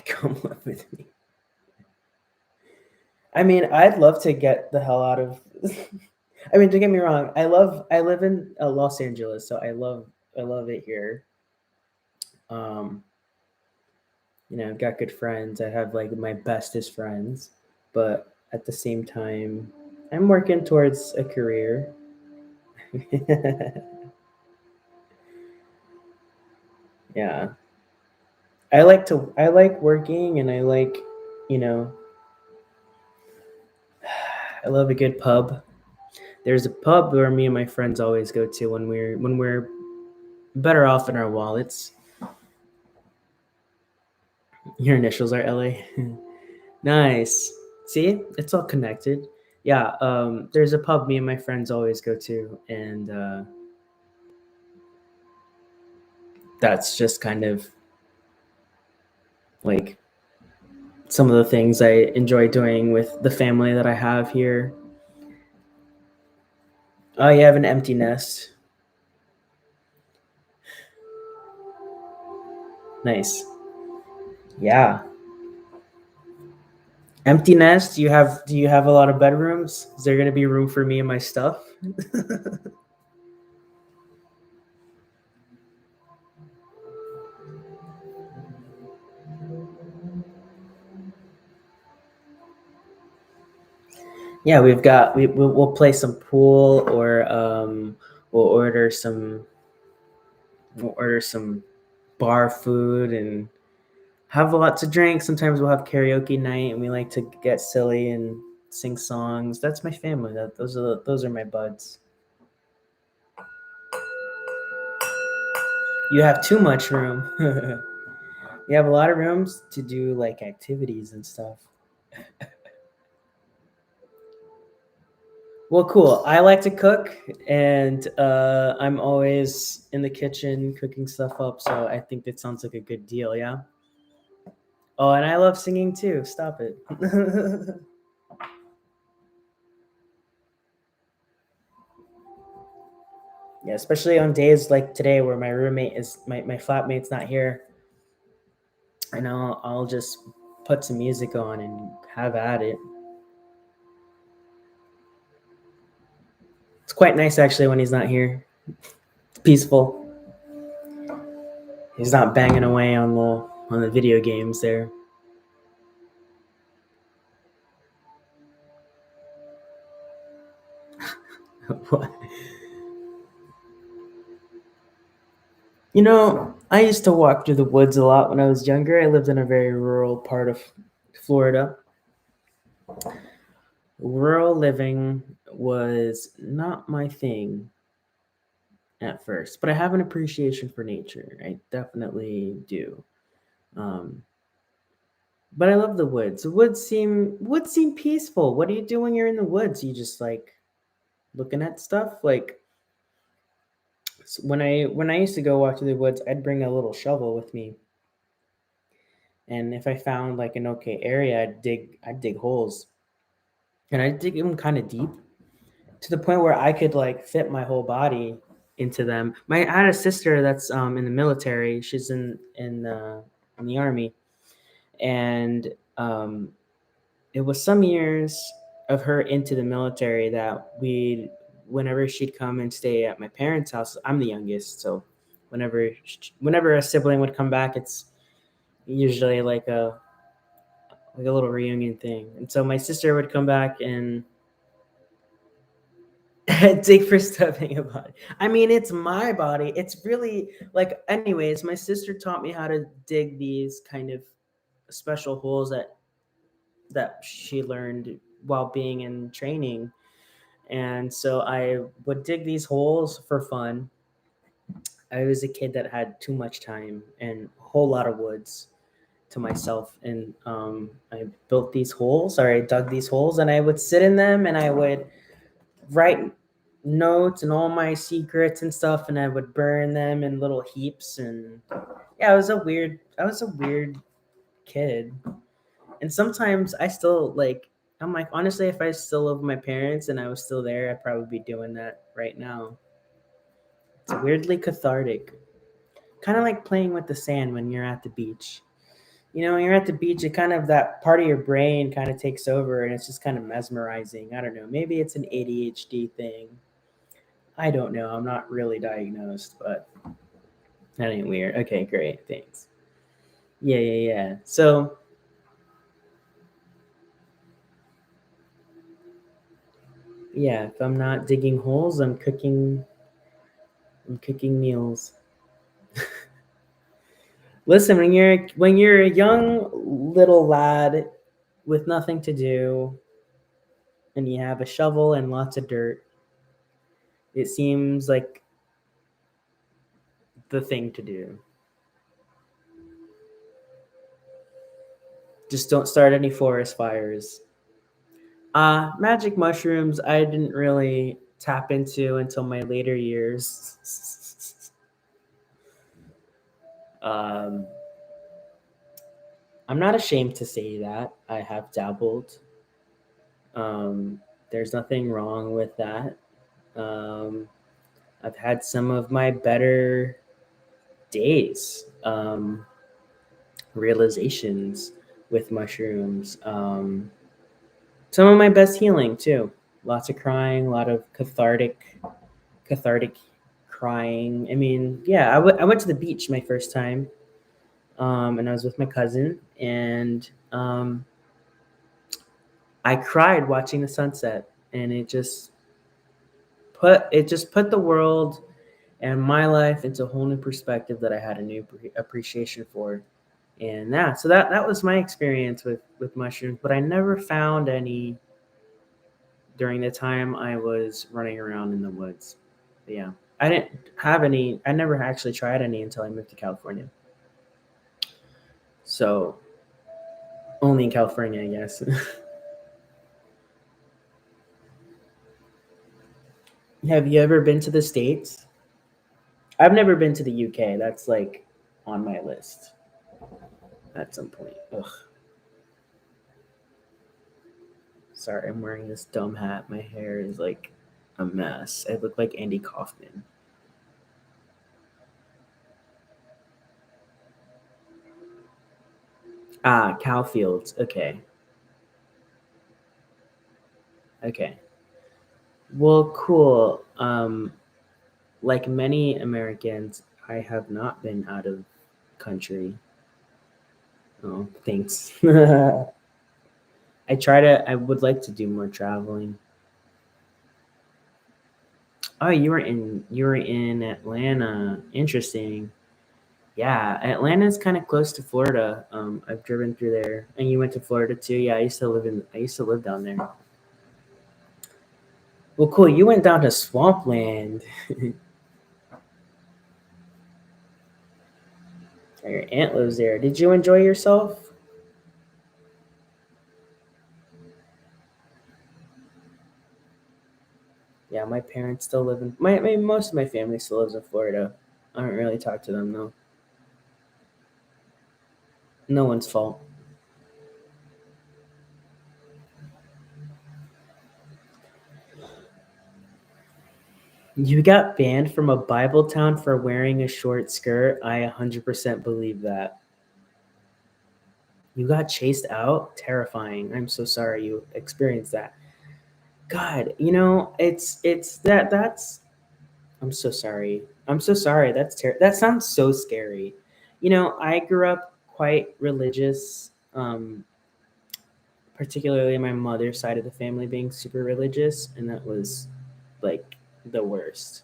Come live with me. I mean, I'd love to get the hell out of. I mean, don't get me wrong. I live in Los Angeles, so I love it here. Um, I've got good friends. I have like my bestest friends, but at the same time, I'm working towards a career. Yeah, I like working, and I like, you know, I love a good pub. There's a pub where me and my friends always go to when we're better off in our wallets. Your initials are LA. Nice. See, it's all connected. Yeah, there's a pub me and my friends always go to, and that's just kind of like some of the things I enjoy doing with the family that I have here. Oh, you have an empty nest. Nice. Yeah. Empty nest. Do you have a lot of bedrooms? Is there gonna be room for me and my stuff? Yeah, we'll play some pool, or we'll order some we'll order some bar food and have lots of drinks. Sometimes we'll have karaoke night, and we like to get silly and sing songs. That's my family. Those are my buds. You have too much room. You have a lot of rooms to do like activities and stuff. Well, cool. I like to cook, and I'm always in the kitchen cooking stuff up. So I think that sounds like a good deal. Yeah. Oh, and I love singing too. Stop it. Yeah, especially on days like today where my flatmate's not here, and I'll just put some music on and have at it. It's quite nice actually when he's not here. It's peaceful. He's not banging away on the video games there. I used to walk through the woods a lot when I was younger. I lived in a very rural part of Florida. Rural living was not my thing at first, but I have an appreciation for nature. I definitely do. Um, but I love the woods. The woods seem peaceful. What do you do when you're in the woods? You just like looking at stuff. Like when I used to go walk through the woods, I'd bring a little shovel with me, and if I found like an okay area, I'd dig holes, and I'd dig them kind of deep to the point where I could like fit my whole body into them. I had a sister that's in the military. She's in the army, and it was some years of her into the military that whenever she'd come and stay at my parents' house. I'm the youngest, so whenever a sibling would come back, it's usually like a little reunion thing. And so my sister would come back and dig for stuffing a body. I mean, it's my body. It's really like, anyways, my sister taught me how to dig these kind of special holes that she learned while being in training. And so I would dig these holes for fun. I was a kid that had too much time and a whole lot of woods to myself, and I built these holes, or I dug these holes, and I would sit in them, and I would write notes and all my secrets and stuff, and I would burn them in little heaps. And yeah, I was a weird kid. And sometimes I still like, I'm like, honestly, if I still lived with my parents and I was still there, I'd probably be doing that right now. It's weirdly cathartic. Kind of like playing with the sand when you're at the beach. When you're at the beach, it kind of that part of your brain kind of takes over, and it's just kind of mesmerizing. I don't know. Maybe it's an ADHD thing. I don't know. I'm not really diagnosed, but that ain't weird. Okay, great. Thanks. Yeah, yeah, yeah. So, yeah, if I'm not digging holes, I'm cooking meals. Listen, when you're a young little lad with nothing to do and you have a shovel and lots of dirt, it seems like the thing to do. Just don't start any forest fires. Magic mushrooms I didn't really tap into until my later years. um, I'm not ashamed to say that I have dabbled. Um, there's nothing wrong with that. Um, I've had some of my better days, realizations with mushrooms. Some of my best healing too. Lots of crying, a lot of cathartic crying. I mean, yeah, I went to the beach my first time, and I was with my cousin, and I cried watching the sunset, and it just put the world and my life into a whole new perspective that I had a new appreciation for. And yeah, so that was my experience with mushrooms, but I never found any during the time I was running around in the woods. But yeah, I didn't have any. I never actually tried any until I moved to California. So only in California, I guess. Have you ever been to the States? I've never been to the UK. That's like on my list at some point. Ugh. Sorry, I'm wearing this dumb hat. My hair is like a mess. I look like Andy Kaufman. Cow fields. Okay. Okay. Well, cool. Like many Americans, I have not been out of country. Oh, thanks. I would like to do more traveling. Oh, you were in Atlanta. Interesting. Yeah, Atlanta's kind of close to Florida. I've driven through there, and you went to Florida too. Yeah, I used to live down there. Well, cool. You went down to Swampland. Your aunt lives there. Did you enjoy yourself? Yeah, my parents still live in most of my family still lives in Florida. I don't really talk to them though. No one's fault. You got banned from a Bible town for wearing a short skirt. I 100% believe that. You got chased out? Terrifying. I'm so sorry you experienced that. God, it's that's I'm so sorry. I'm so sorry. That sounds so scary. I grew up quite religious, particularly my mother's side of the family being super religious, and that was like the worst.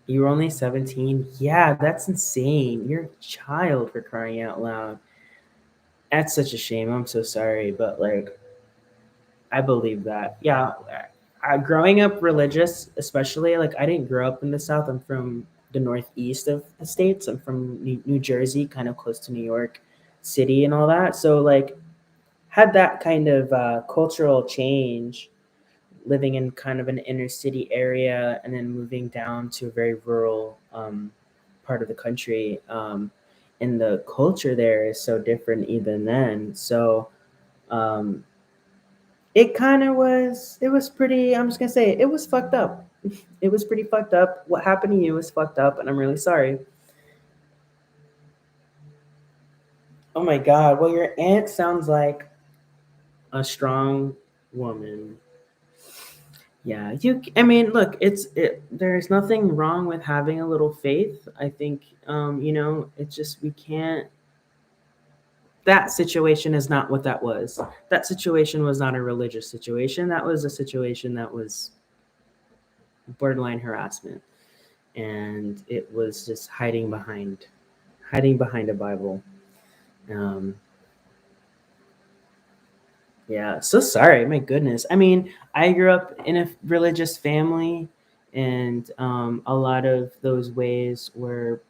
You were only 17? Yeah, that's insane. You're a child for crying out loud. That's such a shame. I'm so sorry, but like I believe that. Yeah, growing up religious, especially like I didn't grow up in the South. I'm from the northeast of the states. I'm from New Jersey, kind of close to New York City and all that. So like had that kind of cultural change, living in kind of an inner city area and then moving down to a very rural part of the country. And the culture there is so different even then. So um, it was pretty, I'm just gonna say it was fucked up. It was pretty fucked up. What happened to you was fucked up, and I'm really sorry. Oh my God. Well, your aunt sounds like a strong woman. Yeah, I mean, look, there's nothing wrong with having a little faith. I think, it's just we can't. That situation is not what that was. That situation was not a religious situation. That was a situation that was borderline harassment, and it was just hiding behind a Bible. Um, yeah, so sorry. My goodness. I mean, I grew up in a religious family, and a lot of those ways were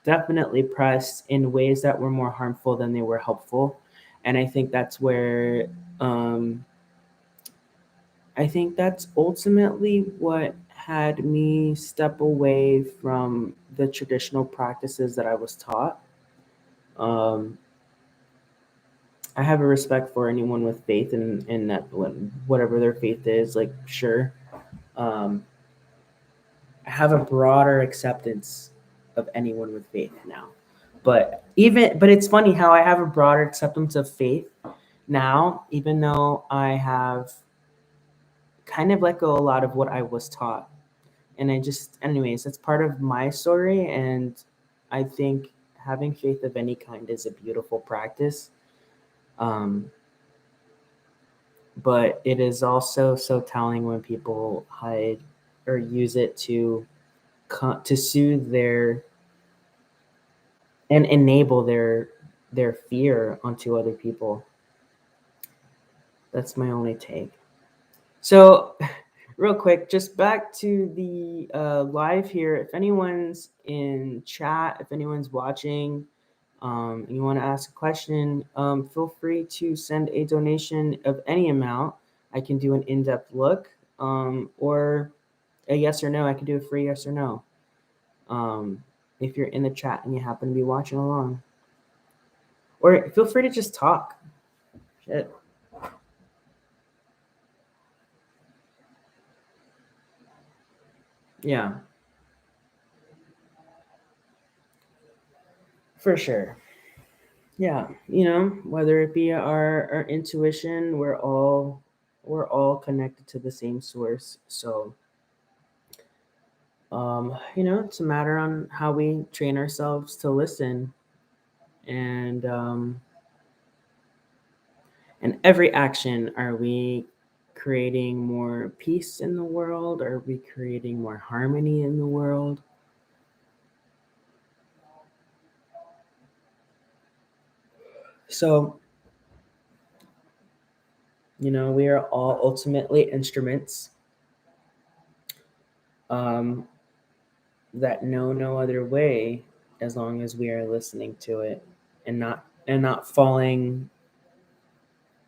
definitely pressed in ways that were more harmful than they were helpful. And um, I think that's ultimately what had me step away from the traditional practices that I was taught. Um, I have a respect for anyone with faith in that whatever their faith is, like sure. Um, I have a broader acceptance of anyone with faith now. But it's funny how I have a broader acceptance of faith now, even though I have kind of let go a lot of what I was taught. And anyways, that's part of my story. And I think having faith of any kind is a beautiful practice. Um, but it is also so telling when people hide or use it to soothe their and enable their fear onto other people. That's my only take. So, real quick, just back to the live here. If anyone's in chat, if anyone's watching, and you want to ask a question, feel free to send a donation of any amount. I can do an in-depth look, or a yes or no. I can do a free yes or no. If you're in the chat and you happen to be watching along, or feel free to just talk. Shit. Yeah, for sure. Yeah, whether it be our intuition, we're all connected to the same source. So, it's a matter on how we train ourselves to listen, and every action. Are we creating more peace in the world? Are we creating more harmony in the world? So, we are all ultimately instruments, um, that know no other way as long as we are listening to it and not falling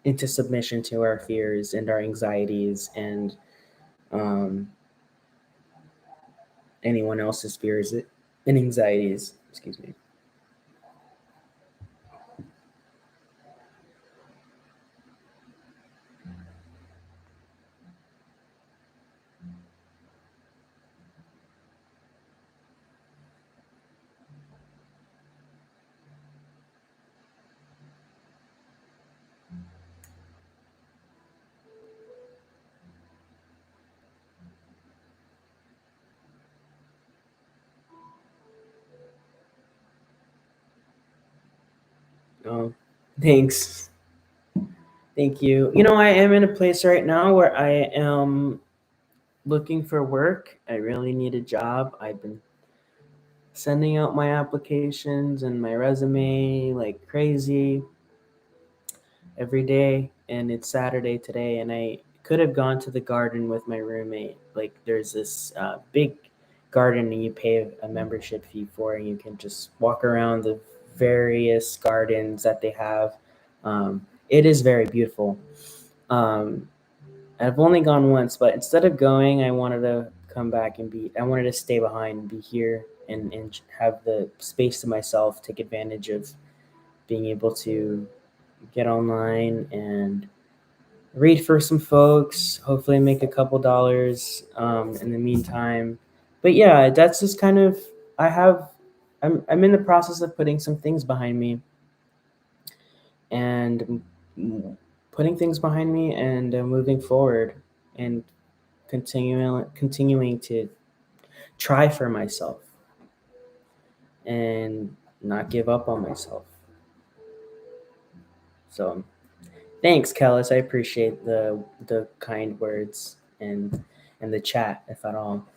into submission to our fears and our anxieties and um, anyone else's fears and anxieties. Excuse me. Oh, thanks. Thank you. I am in a place right now where I am looking for work. I really need a job. I've been sending out my applications and my resume like crazy every day, and it's Saturday today, and I could have gone to the garden with my roommate. Like there's this big garden, and you pay a membership fee for, and you can just walk around the various gardens that they have. It is very beautiful. um, I've only gone once, but instead of going, I wanted to come back and I wanted to stay behind and be here and have the space to myself, take advantage of being able to get online and read for some folks, hopefully make a couple dollars in the meantime. But yeah, that's just kind of, I'm in the process of putting some things behind me. and putting things behind me and moving forward and continuing to try for myself and not give up on myself. So thanks, Kellis. I appreciate the kind words and the chat, if at all.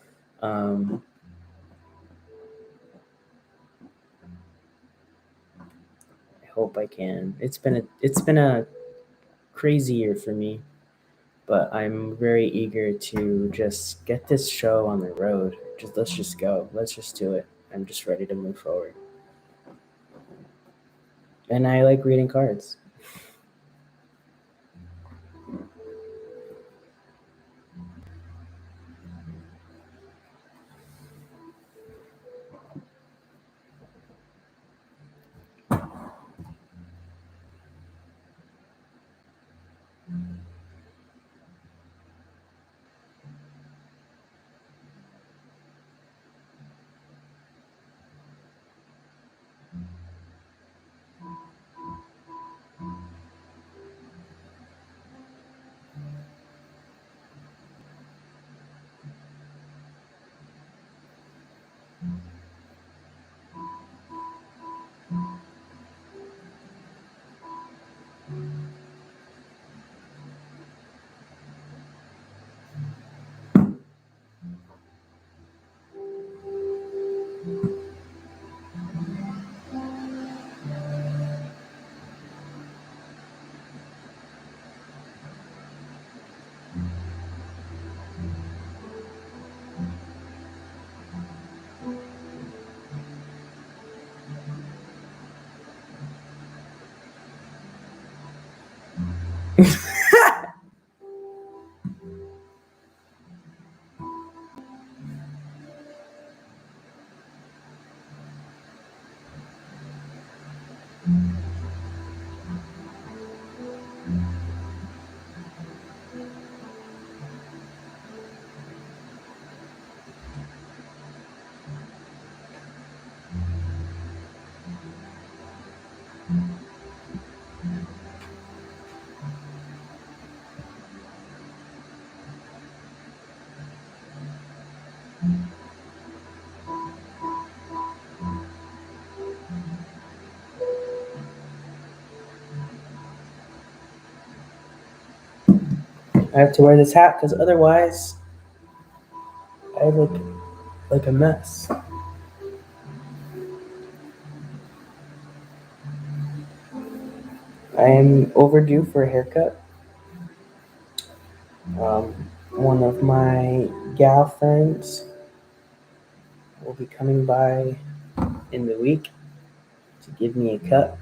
Um, I hope I can. It's been a crazy year for me, but I'm very eager to just get this show on the road. Just let's just go. Let's just do it. I'm just ready to move forward. And I like reading cards. I have to wear this hat because otherwise I look like a mess. I am overdue for a haircut. One of my gal friends will be coming by in the week to give me a cut.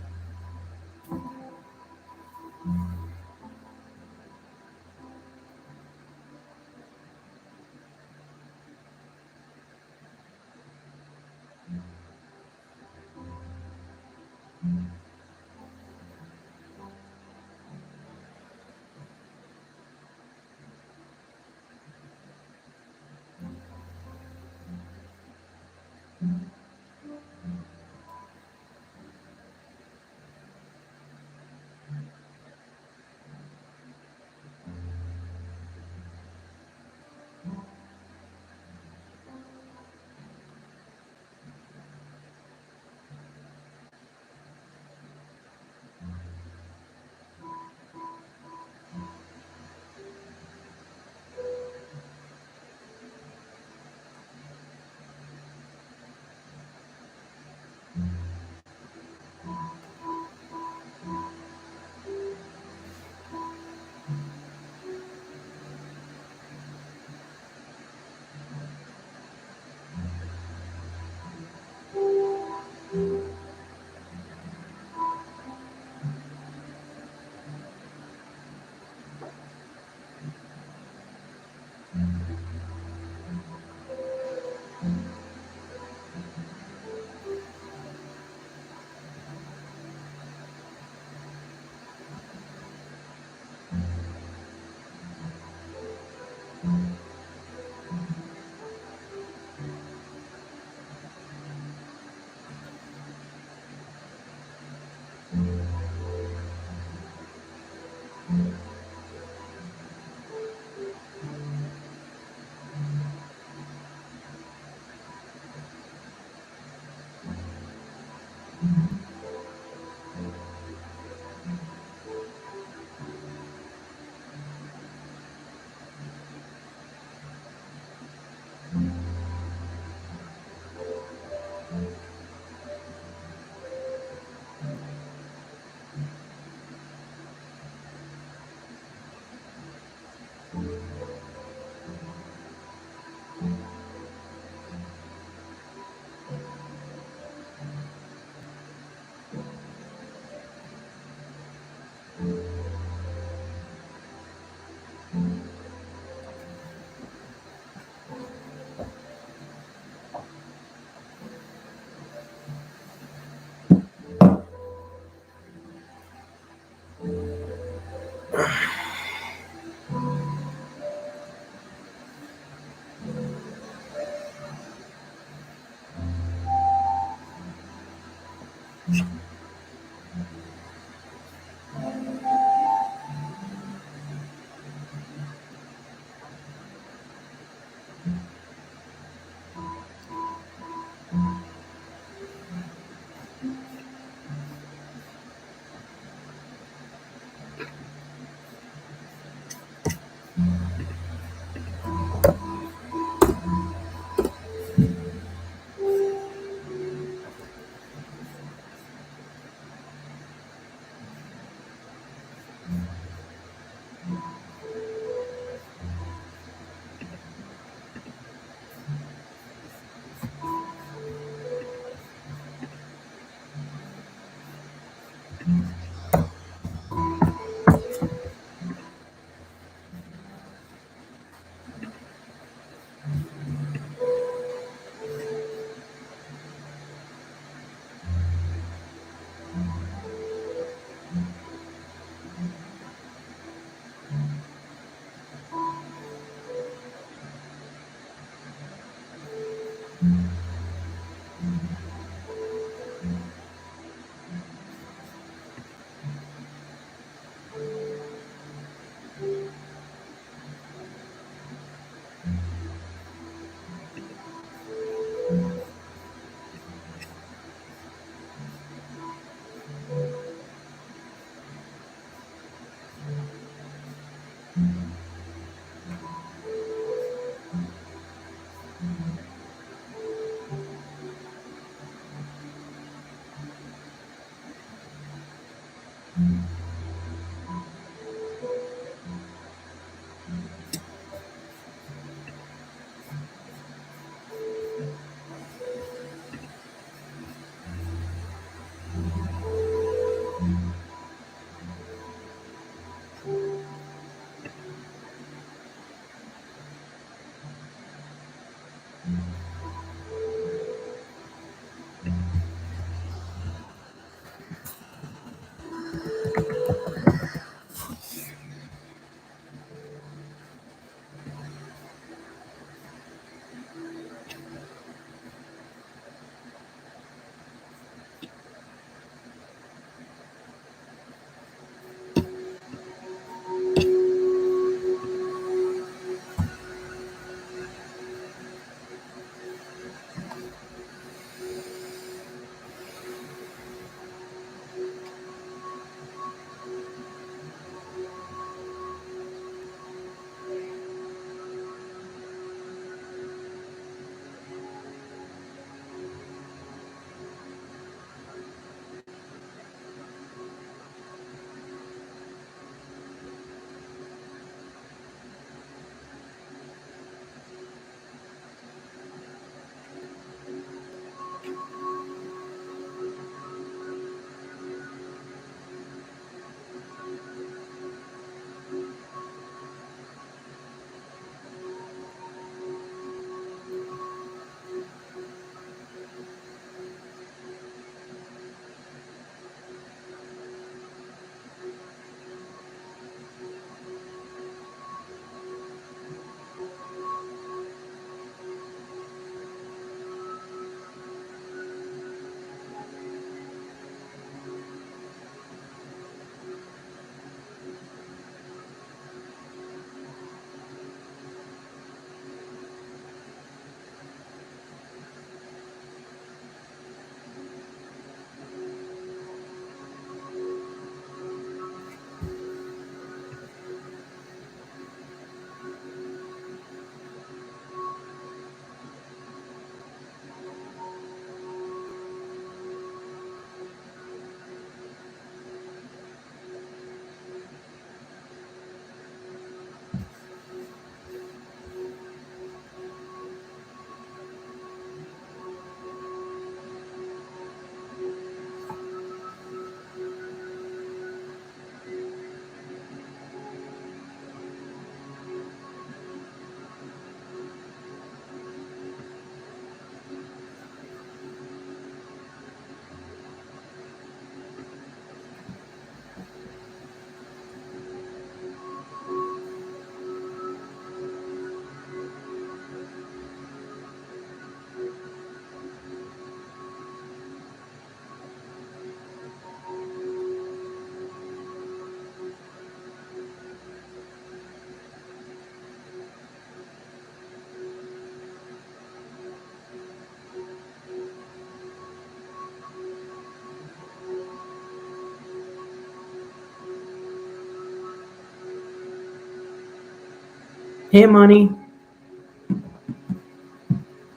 Hey, Amani.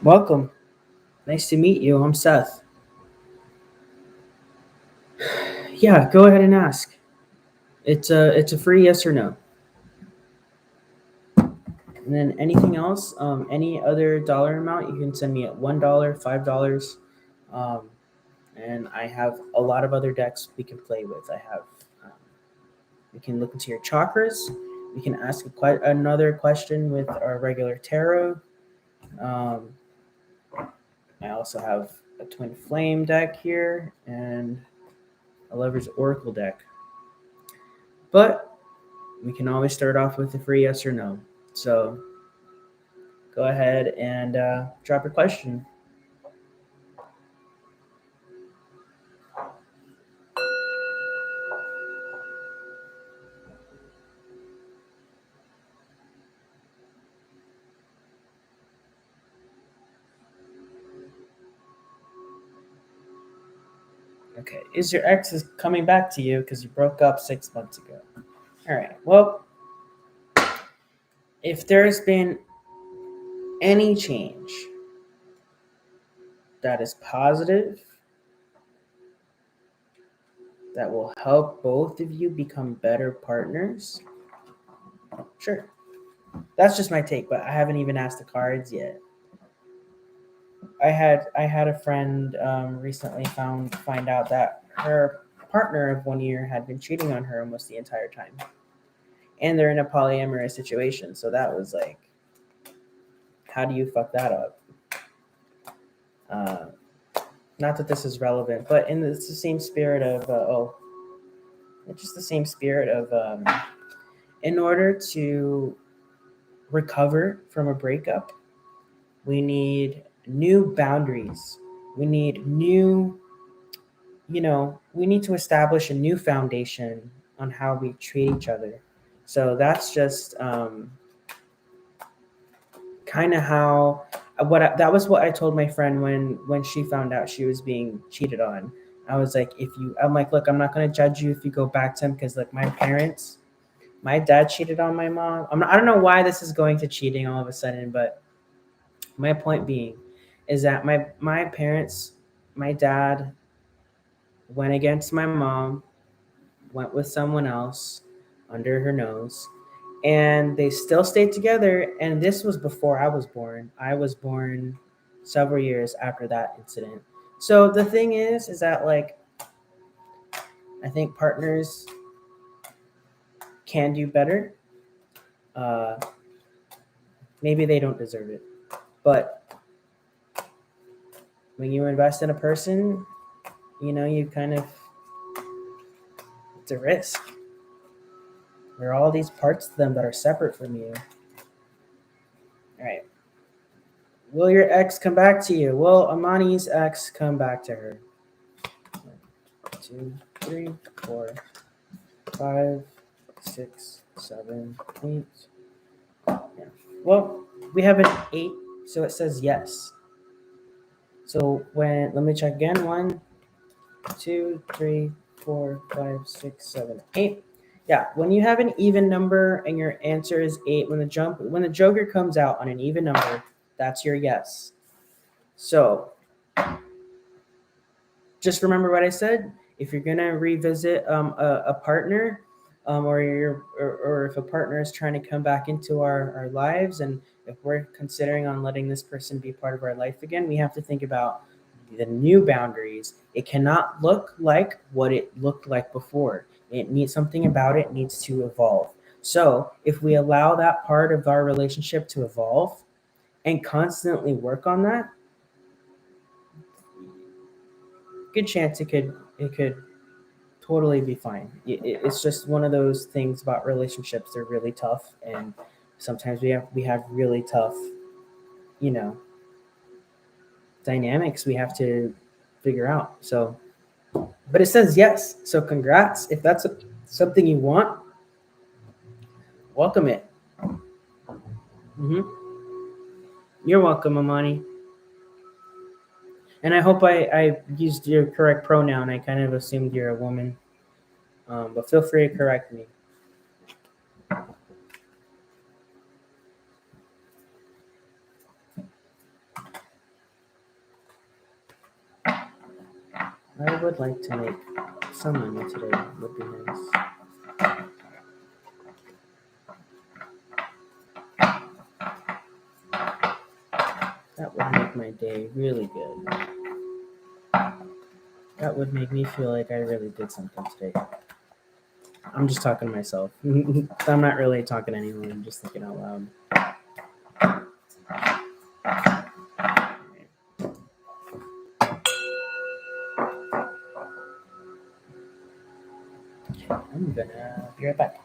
Welcome. Nice to meet you. I'm Seth. Yeah, go ahead and ask. It's a free yes or no. And then anything else, any other dollar amount, you can send me at $1, $5. Um, and I have a lot of other decks we can play with. Um, we can look into your chakras. We can ask another question with our regular tarot. Um, I also have a twin flame deck here and a lover's oracle deck. But we can always start off with a free yes or no. So go ahead and drop your question. Okay. Is your ex is coming back to you because you broke up 6 months ago? All right. Well, if there's been any change that is positive, that will help both of you become better partners, sure. That's just my take, but I haven't even asked the cards yet. I had a friend recently find out that her partner of 1 year had been cheating on her almost the entire time, and they're in a polyamorous situation. So that was like, how do you fuck that up? Uh, Not that this is relevant, but it's the same spirit of it's just the same spirit of in order to recover from a breakup, we need new boundaries. We need new, we need to establish a new foundation on how we treat each other. So that's just kind of how that was what I told my friend when she found out she was being cheated on. I was like, I'm like, look, I'm not going to judge you if you go back to him, because like my dad cheated on my mom. I don't know why this is going to cheating all of a sudden, but my point being is that my parents, my dad went against my mom, went with someone else under her nose, and they still stayed together. And this was before I was born. I was born several years after that incident. So the thing is that like, I think partners can do better. Uh, Maybe they don't deserve it, but when you invest in a person, you kind of, it's a risk. There are all these parts to them that are separate from you. All right. Will your ex come back to you? Will Amani's ex come back to her? 1, 2, 3, 4, 5, 6, 7, 8. Yeah. Well, we have an 8, so it says yes. So let me check again. 1, 2, 3, 4, 5, 6, 7, 8. Yeah, when you have an even number and your answer is 8, when the joker comes out on an even number, that's your yes. So just remember what I said. If you're gonna revisit a partner, or if a partner is trying to come back into our lives, and if we're considering on letting this person be part of our life again, we have to think about the new boundaries. It cannot look like what it looked like before. It needs something about it needs to evolve. So if we allow that part of our relationship to evolve and constantly work on that, good chance it could totally be fine. It's just one of those things about relationships. They're really tough, and sometimes we have really tough, you know, dynamics we have to figure out. So, but it says yes. So congrats. If that's something you want, welcome it. hmm You're welcome, Amani. And I hope I used your correct pronoun. I kind of assumed you're a woman, but feel free to correct me. I would like to make some money today. Would be nice. That would make my day really good. That would make me feel like I really did something today. I'm just talking to myself. I'm not really talking to anyone. I'm just thinking out loud. I'm gonna be right back.